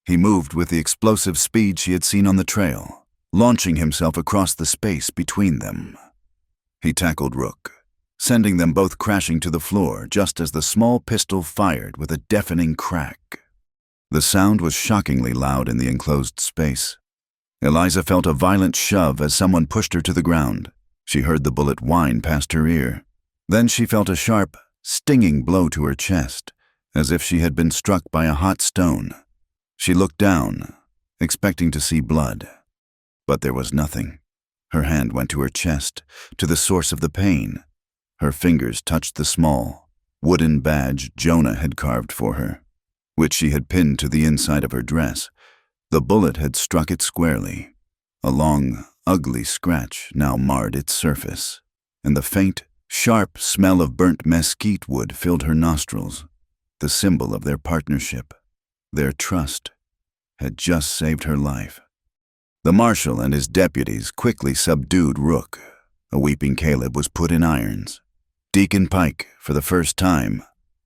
He moved with the explosive speed she had seen on the trail, launching himself across the space between them. He tackled Rook, sending them both crashing to the floor just as the small pistol fired with a deafening crack. The sound was shockingly loud in the enclosed space. Eliza felt a violent shove as someone pushed her to the ground. She heard the bullet whine past her ear. Then she felt a sharp, stinging blow to her chest, as if she had been struck by a hot stone. She looked down, expecting to see blood. But there was nothing. Her hand went to her chest, to the source of the pain. Her fingers touched the small, wooden badge Jonah had carved for her, which she had pinned to the inside of her dress. The bullet had struck it squarely. A long, ugly scratch now marred its surface, and the faint, sharp smell of burnt mesquite wood filled her nostrils. The symbol of their partnership, their trust, had just saved her life. The marshal and his deputies quickly subdued Rook. A weeping Caleb was put in irons. Deacon Pike, for the first time,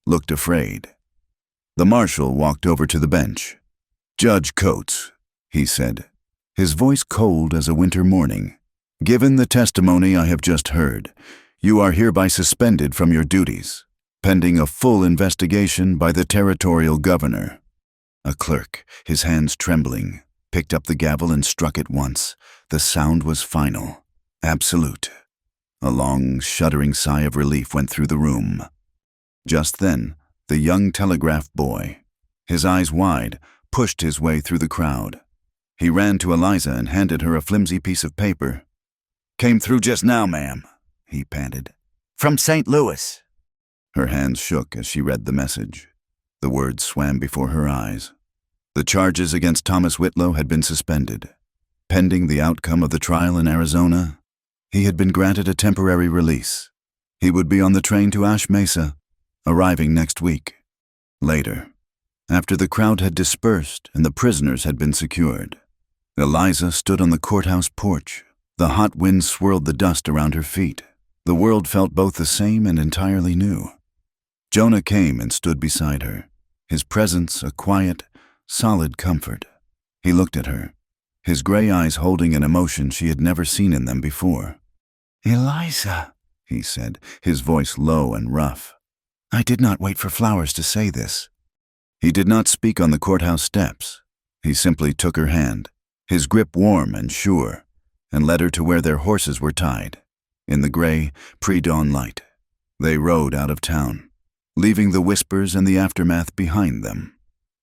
looked afraid. The marshal walked over to the bench. "Judge Coates," he said, his voice cold as a winter morning, "given the testimony I have just heard, you are hereby suspended from your duties, pending a full investigation by the territorial governor." A clerk, his hands trembling, picked up the gavel and struck it once. The sound was final, absolute. A long, shuddering sigh of relief went through the room. Just then, the young telegraph boy, his eyes wide, pushed his way through the crowd. He ran to Eliza and handed her a flimsy piece of paper. "Came through just now, ma'am," he panted. "From St. Louis." Her hands shook as she read the message. The words swam before her eyes. The charges against Thomas Whitlow had been suspended. Pending the outcome of the trial in Arizona, he had been granted a temporary release. He would be on the train to Ash Mesa, arriving next week. Later, after the crowd had dispersed and the prisoners had been secured, Eliza stood on the courthouse porch. The hot wind swirled the dust around her feet. The world felt both the same and entirely new. Jonah came and stood beside her, his presence a quiet, solid comfort. He looked at her, his gray eyes holding an emotion she had never seen in them before. "Eliza," he said, his voice low and rough. "I did not wait for flowers to say this." He did not speak on the courthouse steps. He simply took her hand, his grip warm and sure, and led her to where their horses were tied. In the gray, pre-dawn light, they rode out of town, leaving the whispers and the aftermath behind them.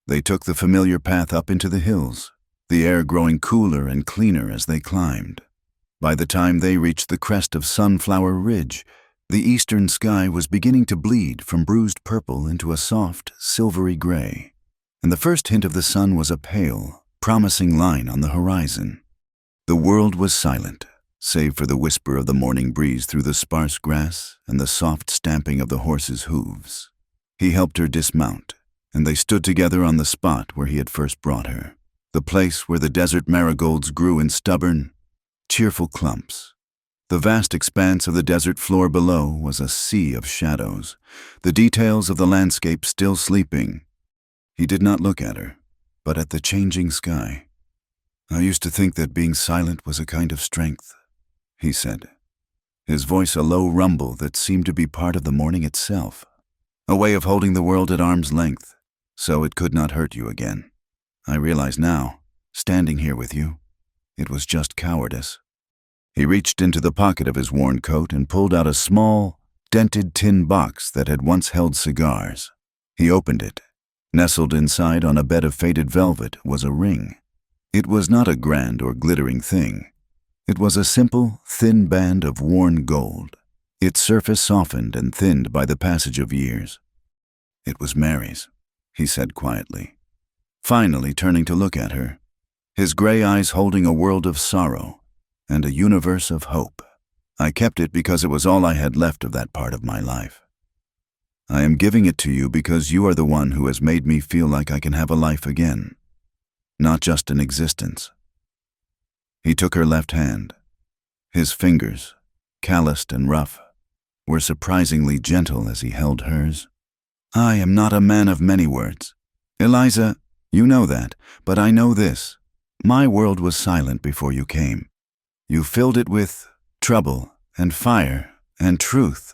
They took the familiar path up into the hills, the air growing cooler and cleaner as they climbed. By the time they reached the crest of Sunflower Ridge, the eastern sky was beginning to bleed from bruised purple into a soft, silvery gray, and the first hint of the sun was a pale, promising line on the horizon. The world was silent, save for the whisper of the morning breeze through the sparse grass and the soft stamping of the horses' hooves. He helped her dismount, and they stood together on the spot where he had first brought her, the place where the desert marigolds grew in stubborn, cheerful clumps. The vast expanse of the desert floor below was a sea of shadows, the details of the landscape still sleeping. He did not look at her, but at the changing sky. I used to think that being silent was a kind of strength, he said, his voice a low rumble that seemed to be part of the morning itself, a way of holding the world at arm's length, so it could not hurt you again. I realize now, standing here with you, it was just cowardice. He reached into the pocket of his worn coat and pulled out a small, dented tin box that had once held cigars. He opened it. Nestled inside on a bed of faded velvet was a ring. It was not a grand or glittering thing. It was a simple, thin band of worn gold, its surface softened and thinned by the passage of years. It was Mary's, he said quietly, finally turning to look at her, his gray eyes holding a world of sorrow and a universe of hope. I kept it because it was all I had left of that part of my life. I am giving it to you because you are the one who has made me feel like I can have a life again, not just an existence. He took her left hand. His fingers, calloused and rough, were surprisingly gentle as he held hers. I am not a man of many words. Eliza, you know that, but I know this. My world was silent before you came. You filled it with trouble and fire and truth,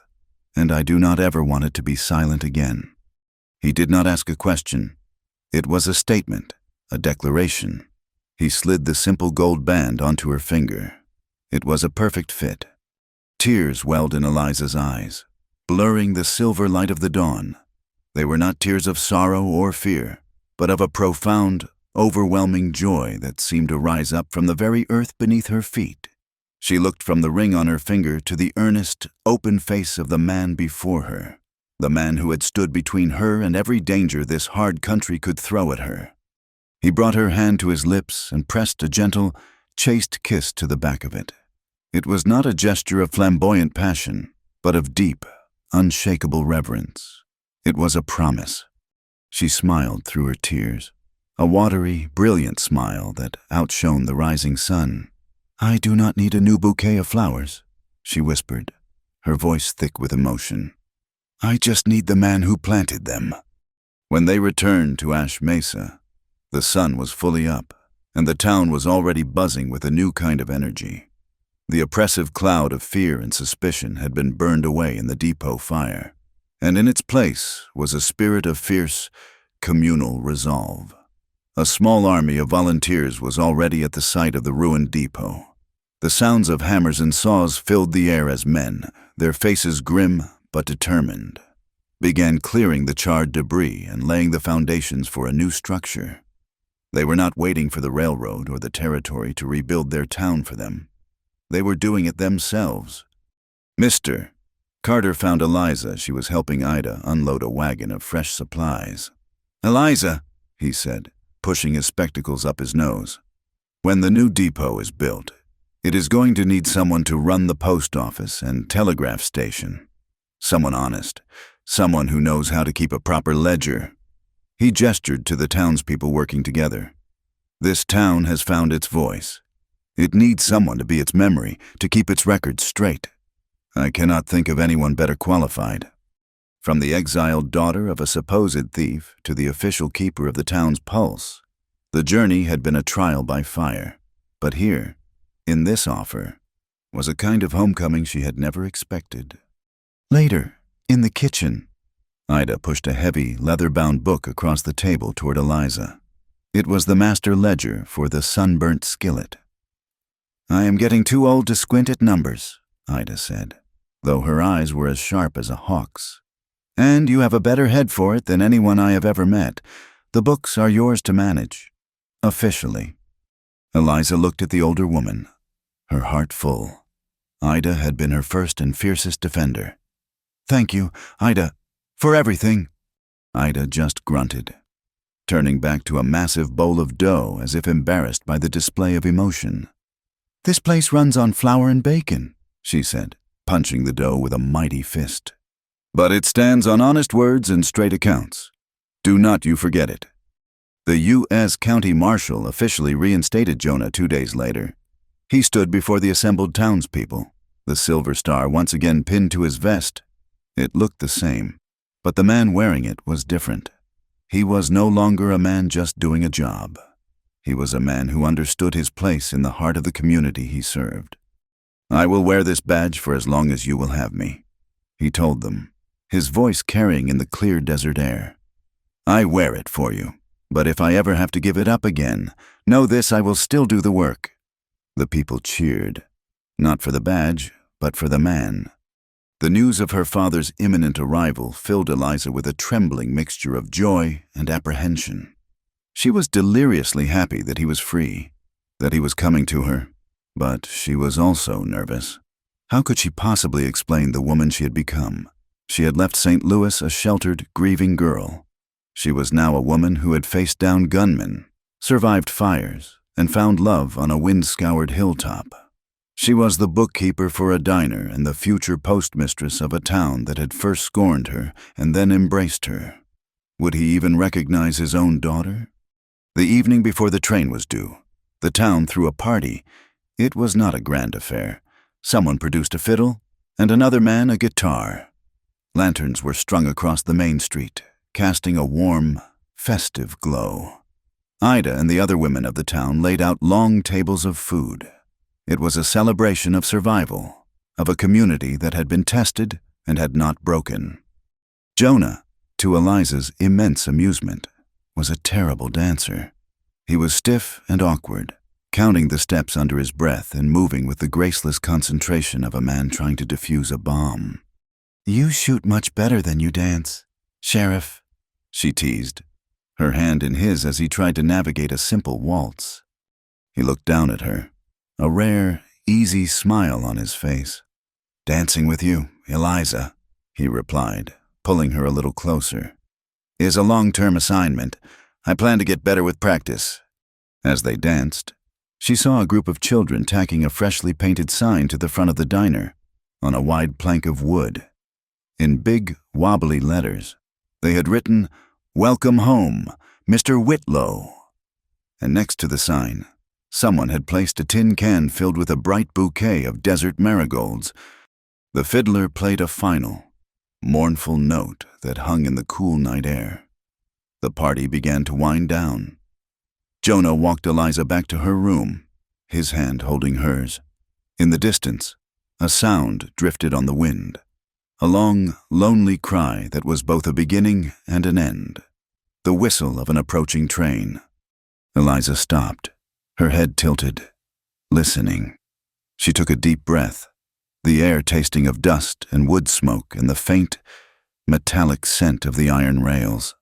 and I do not ever want it to be silent again. He did not ask a question. It was a statement, a declaration. He slid the simple gold band onto her finger. It was a perfect fit. Tears welled in Eliza's eyes, blurring the silver light of the dawn. They were not tears of sorrow or fear, but of a profound, overwhelming joy that seemed to rise up from the very earth beneath her feet. She looked from the ring on her finger to the earnest, open face of the man before her, the man who had stood between her and every danger this hard country could throw at her. He brought her hand to his lips and pressed a gentle, chaste kiss to the back of it. It was not a gesture of flamboyant passion, but of deep, unshakable reverence. It was a promise. She smiled through her tears, a watery, brilliant smile that outshone the rising sun. I do not need a new bouquet of flowers, she whispered, her voice thick with emotion. I just need the man who planted them. When they returned to Ash Mesa, the sun was fully up, and the town was already buzzing with a new kind of energy. The oppressive cloud of fear and suspicion had been burned away in the depot fire, and in its place was a spirit of fierce, communal resolve. A small army of volunteers was already at the site of the ruined depot. The sounds of hammers and saws filled the air as men, their faces grim but determined, began clearing the charred debris and laying the foundations for a new structure. They were not waiting for the railroad or the territory to rebuild their town for them. They were doing it themselves. Mr. Carter found Eliza. She was helping Ida unload a wagon of fresh supplies. Eliza, he said, pushing his spectacles up his nose. When the new depot is built, it is going to need someone to run the post office and telegraph station. Someone honest, someone who knows how to keep a proper ledger. He gestured to the townspeople working together. This town has found its voice. It needs someone to be its memory, to keep its records straight. I cannot think of anyone better qualified. From the exiled daughter of a supposed thief to the official keeper of the town's pulse, the journey had been a trial by fire. But here, in this offer, was a kind of homecoming she had never expected. Later, in the kitchen, Ida pushed a heavy, leather-bound book across the table toward Eliza. It was the master ledger for the sunburnt skillet. I am getting too old to squint at numbers, Ida said, though her eyes were as sharp as a hawk's. And you have a better head for it than anyone I have ever met. The books are yours to manage. Officially. Eliza looked at the older woman, her heart full. Ida had been her first and fiercest defender. Thank you, Ida, for everything. Ida just grunted, turning back to a massive bowl of dough as if embarrassed by the display of emotion. This place runs on flour and bacon, she said, punching the dough with a mighty fist. But it stands on honest words and straight accounts. Do not you forget it. The U.S. County Marshal officially reinstated Jonah 2 days later. He stood before the assembled townspeople, the silver star once again pinned to his vest. It looked the same. But the man wearing it was different. He was no longer a man just doing a job. He was a man who understood his place in the heart of the community he served. "I will wear this badge for as long as you will have me," he told them, his voice carrying in the clear desert air. "I wear it for you, but if I ever have to give it up again, know this: I will still do the work." The people cheered, not for the badge, but for the man. The news of her father's imminent arrival filled Eliza with a trembling mixture of joy and apprehension. She was deliriously happy that he was free, that he was coming to her, but she was also nervous. How could she possibly explain the woman she had become? She had left St. Louis a sheltered, grieving girl. She was now a woman who had faced down gunmen, survived fires, and found love on a wind-scoured hilltop. She was the bookkeeper for a diner and the future postmistress of a town that had first scorned her and then embraced her. Would he even recognize his own daughter? The evening before the train was due, the town threw a party. It was not a grand affair. Someone produced a fiddle, and another man a guitar. Lanterns were strung across the main street, casting a warm, festive glow. Ida and the other women of the town laid out long tables of food. It was a celebration of survival, of a community that had been tested and had not broken. Jonah, to Eliza's immense amusement, was a terrible dancer. He was stiff and awkward, counting the steps under his breath and moving with the graceless concentration of a man trying to defuse a bomb. "You shoot much better than you dance, Sheriff," she teased, her hand in his as he tried to navigate a simple waltz. He looked down at her, a rare, easy smile on his face. "Dancing with you, Eliza," he replied, pulling her a little closer, "is a long-term assignment. I plan to get better with practice." As they danced, she saw a group of children tacking a freshly painted sign to the front of the diner, on a wide plank of wood. In big, wobbly letters, they had written, "Welcome home, Mr. Whitlow." And next to the sign, someone had placed a tin can filled with a bright bouquet of desert marigolds. The fiddler played a final, mournful note that hung in the cool night air. The party began to wind down. Jonah walked Eliza back to her room, his hand holding hers. In the distance, a sound drifted on the wind, a long, lonely cry that was both a beginning and an end, the whistle of an approaching train. Eliza stopped, her head tilted, listening. She took a deep breath, the air tasting of dust and wood smoke and the faint, metallic scent of the iron rails.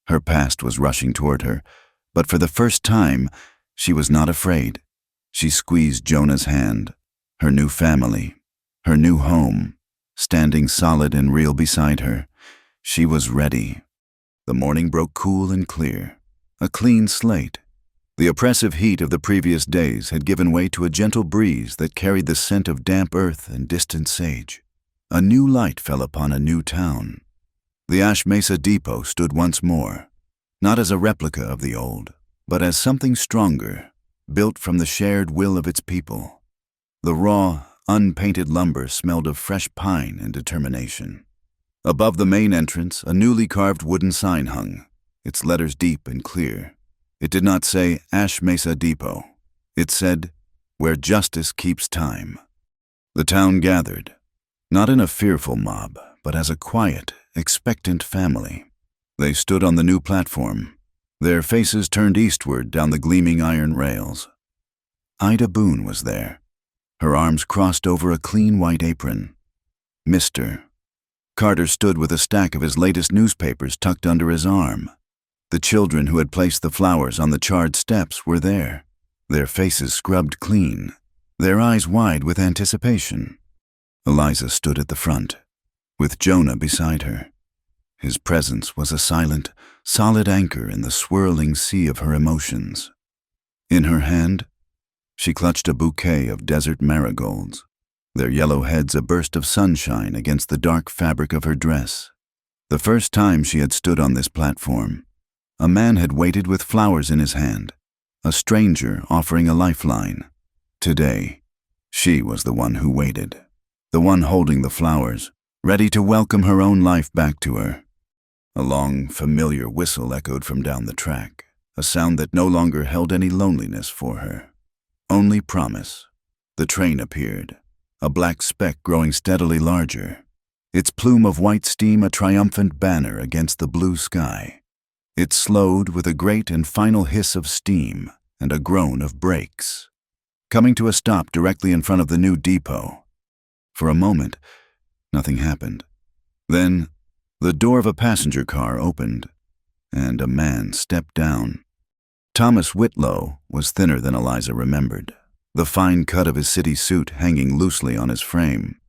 Her past was rushing toward her, but for the first time, she was not afraid. She squeezed Jonah's hand, her new family, her new home, standing solid and real beside her. She was ready. The morning broke cool and clear, a clean slate. The oppressive heat of the previous days had given way to a gentle breeze that carried the scent of damp earth and distant sage. A new light fell upon a new town. The Ash Mesa Depot stood once more, not as a replica of the old, but as something stronger, built from the shared will of its people. The raw, unpainted lumber smelled of fresh pine and determination. Above the main entrance, a newly carved wooden sign hung, its letters deep and clear. It did not say Ash Mesa Depot. It said, "Where justice keeps time." The town gathered, not in a fearful mob, but as a quiet, expectant family. They stood on the new platform, their faces turned eastward down the gleaming iron rails. Ida Boone was there, her arms crossed over a clean white apron. Mr. Carter stood with a stack of his latest newspapers tucked under his arm. The children who had placed the flowers on the charred steps were there, their faces scrubbed clean, their eyes wide with anticipation. Eliza stood at the front, with Jonah beside her. His presence was a silent, solid anchor in the swirling sea of her emotions. In her hand, she clutched a bouquet of desert marigolds, their yellow heads a burst of sunshine against the dark fabric of her dress. The first time she had stood on this platform, a man had waited with flowers in his hand, a stranger offering a lifeline. Today, she was the one who waited, the one holding the flowers, ready to welcome her own life back to her. A long, familiar whistle echoed from down the track. a sound that no longer held any loneliness for her. Only promise. The train appeared, a black speck growing steadily larger, its plume of white steam a triumphant banner against the blue sky. It slowed with a great and final hiss of steam and a groan of brakes, coming to a stop directly in front of the new depot. For a moment, nothing happened. Then, the door of a passenger car opened, and a man stepped down. Thomas Whitlow was thinner than Eliza remembered, the fine cut of his city suit hanging loosely on his frame.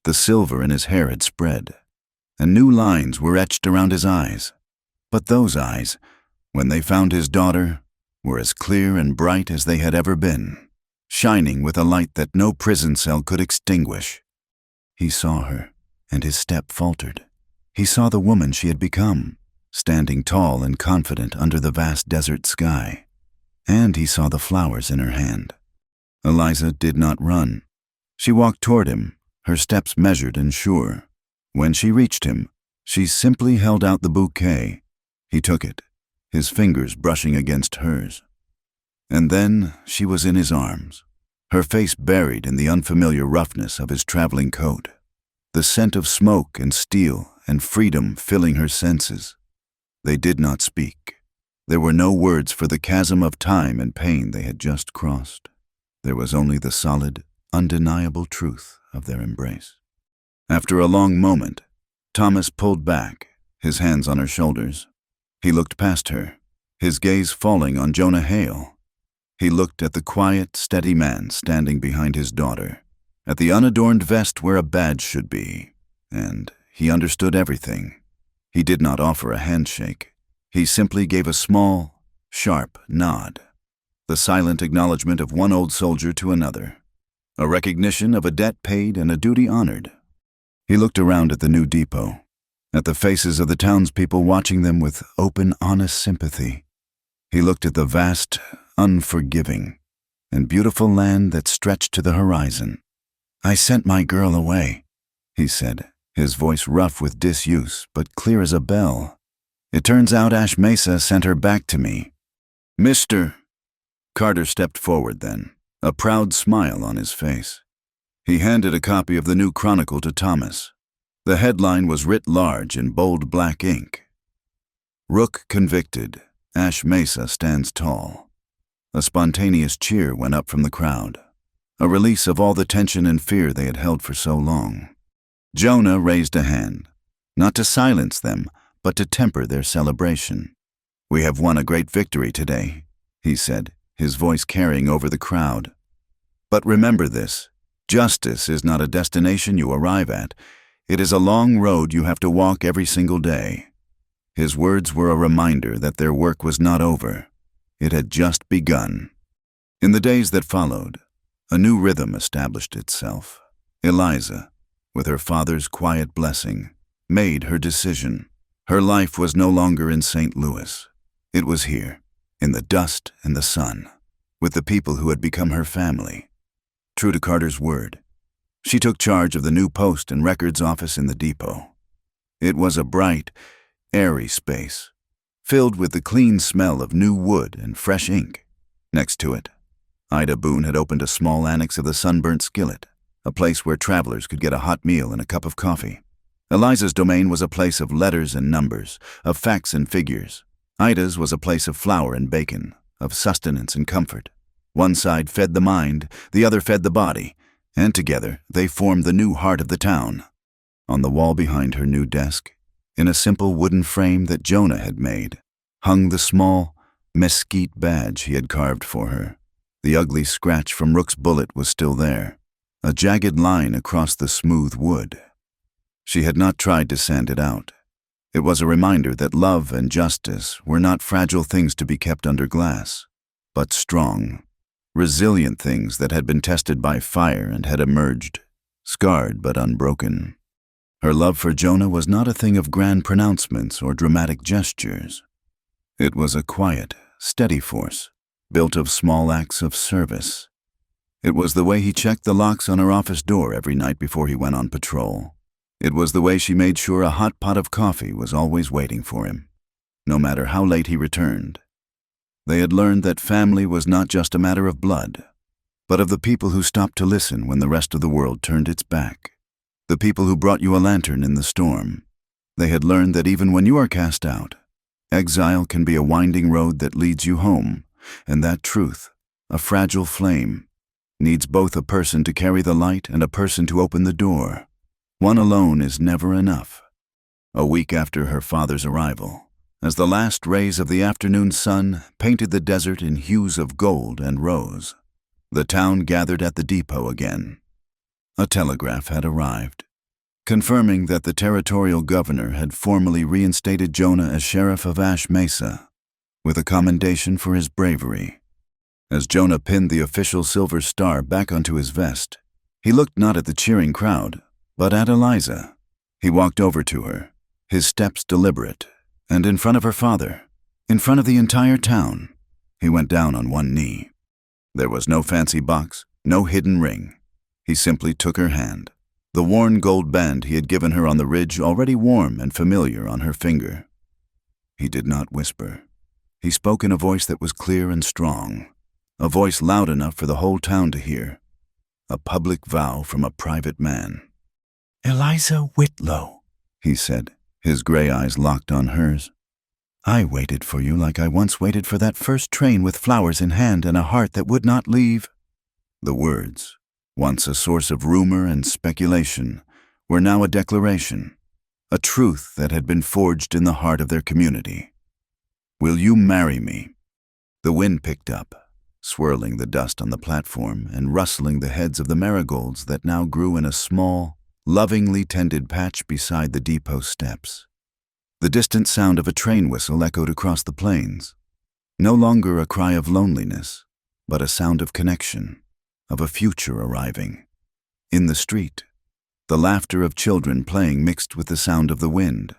The silver in his hair had spread, and new lines were etched around his eyes. But those eyes, when they found his daughter, were as clear and bright as they had ever been, shining with a light that no prison cell could extinguish. He saw her, and his step faltered. He saw the woman she had become, standing tall and confident under the vast desert sky. And he saw the flowers in her hand. Eliza did not run. She walked toward him, her steps measured and sure. When she reached him, she simply held out the bouquet. He took it, his fingers brushing against hers. And then she was in his arms, her face buried in the unfamiliar roughness of his traveling coat, the scent of smoke and steel and freedom filling her senses. They did not speak. There were no words for the chasm of time and pain they had just crossed. There was only the solid, undeniable truth of their embrace. After a long moment, Thomas pulled back, his hands on her shoulders. He looked past her, his gaze falling on Jonah Hale. He looked at the quiet, steady man standing behind his daughter, at the unadorned vest where a badge should be, and he understood everything. He did not offer a handshake. He simply gave a small, sharp nod, the silent acknowledgement of one old soldier to another, a recognition of a debt paid and a duty honored. He looked around at the new depot, at the faces of the townspeople watching them with open, honest sympathy. He looked at the vast, unforgiving, and beautiful land that stretched to the horizon. "I sent my girl away," he said, his voice rough with disuse but clear as a bell. "It turns out Ash Mesa sent her back to me." "Mr." Carter stepped forward then, a proud smile on his face. He handed a copy of the new Chronicle to Thomas. The headline was writ large in bold black ink. "Rook convicted. Ash Mesa stands tall." A spontaneous cheer went up from the crowd, a release of all the tension and fear they had held for so long. Jonah raised a hand, not to silence them, but to temper their celebration. "We have won a great victory today," he said, his voice carrying over the crowd. "But remember this, justice is not a destination you arrive at. It is a long road you have to walk every single day." His words were a reminder that their work was not over. It had just begun. In the days that followed, a new rhythm established itself. Eliza, with her father's quiet blessing, made her decision. Her life was no longer in St. Louis. It was here, in the dust and the sun, with the people who had become her family. True to Carter's word, she took charge of the new post and records office in the depot. It was a bright, airy space, filled with the clean smell of new wood and fresh ink. Next to it, Ida Boone had opened a small annex of the Sunburnt Skillet, a place where travelers could get a hot meal and a cup of coffee. Eliza's domain was a place of letters and numbers, of facts and figures. Ida's was a place of flour and bacon, of sustenance and comfort. One side fed the mind, the other fed the body, and together they formed the new heart of the town. On the wall behind her new desk, in a simple wooden frame that Jonah had made, hung the small, mesquite badge he had carved for her. The ugly scratch from Rook's bullet was still there, a jagged line across the smooth wood. She had not tried to sand it out. It was a reminder that love and justice were not fragile things to be kept under glass, but strong, resilient things that had been tested by fire and had emerged, scarred but unbroken. Her love for Jonah was not a thing of grand pronouncements or dramatic gestures. It was a quiet, steady force, built of small acts of service. It was the way he checked the locks on her office door every night before he went on patrol. It was the way she made sure a hot pot of coffee was always waiting for him, no matter how late he returned. They had learned that family was not just a matter of blood, but of the people who stopped to listen when the rest of the world turned its back. The people who brought you a lantern in the storm. They had learned that even when you are cast out, exile can be a winding road that leads you home, and that truth, a fragile flame, needs both a person to carry the light and a person to open the door. One alone is never enough. A week after her father's arrival, as the last rays of the afternoon sun painted the desert in hues of gold and rose, the town gathered at the depot again. A telegraph had arrived, confirming that the territorial governor had formally reinstated Jonah as sheriff of Ash Mesa, with a commendation for his bravery. As Jonah pinned the official silver star back onto his vest, he looked not at the cheering crowd, but at Eliza. He walked over to her, his steps deliberate, and in front of her father, in front of the entire town, he went down on one knee. There was no fancy box, no hidden ring. He simply took her hand, the worn gold band he had given her on the ridge already warm and familiar on her finger. He did not whisper. He spoke in a voice that was clear and strong, a voice loud enough for the whole town to hear, a public vow from a private man. "Eliza Whitlow," he said, his gray eyes locked on hers. "I waited for you like I once waited for that first train with flowers in hand and a heart that would not leave." The words, once a source of rumor and speculation, were now a declaration, a truth that had been forged in the heart of their community. "Will you marry me?" The wind picked up, swirling the dust on the platform and rustling the heads of the marigolds that now grew in a small, lovingly tended patch beside the depot steps. The distant sound of a train whistle echoed across the plains, no longer a cry of loneliness, but a sound of connection, of a future arriving. In the street, the laughter of children playing mixed with the sound of the wind.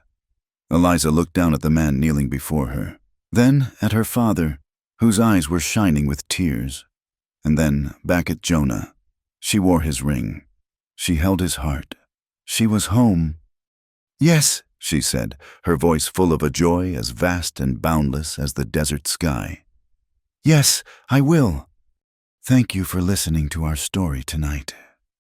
Eliza looked down at the man kneeling before her, then at her father, whose eyes were shining with tears, and then back at Jonah. She wore his ring. She held his heart. She was home. "Yes," she said, her voice full of a joy as vast and boundless as the desert sky. "Yes, I will. Thank you for listening to our story tonight.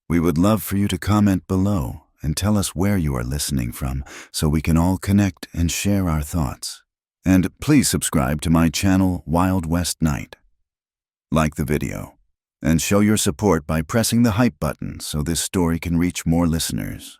We would love for you to comment below and tell us where you are listening from so we can all connect and share our thoughts. And please subscribe to my channel, Wild West Night. Like the video, and show your support by pressing the hype button so this story can reach more listeners.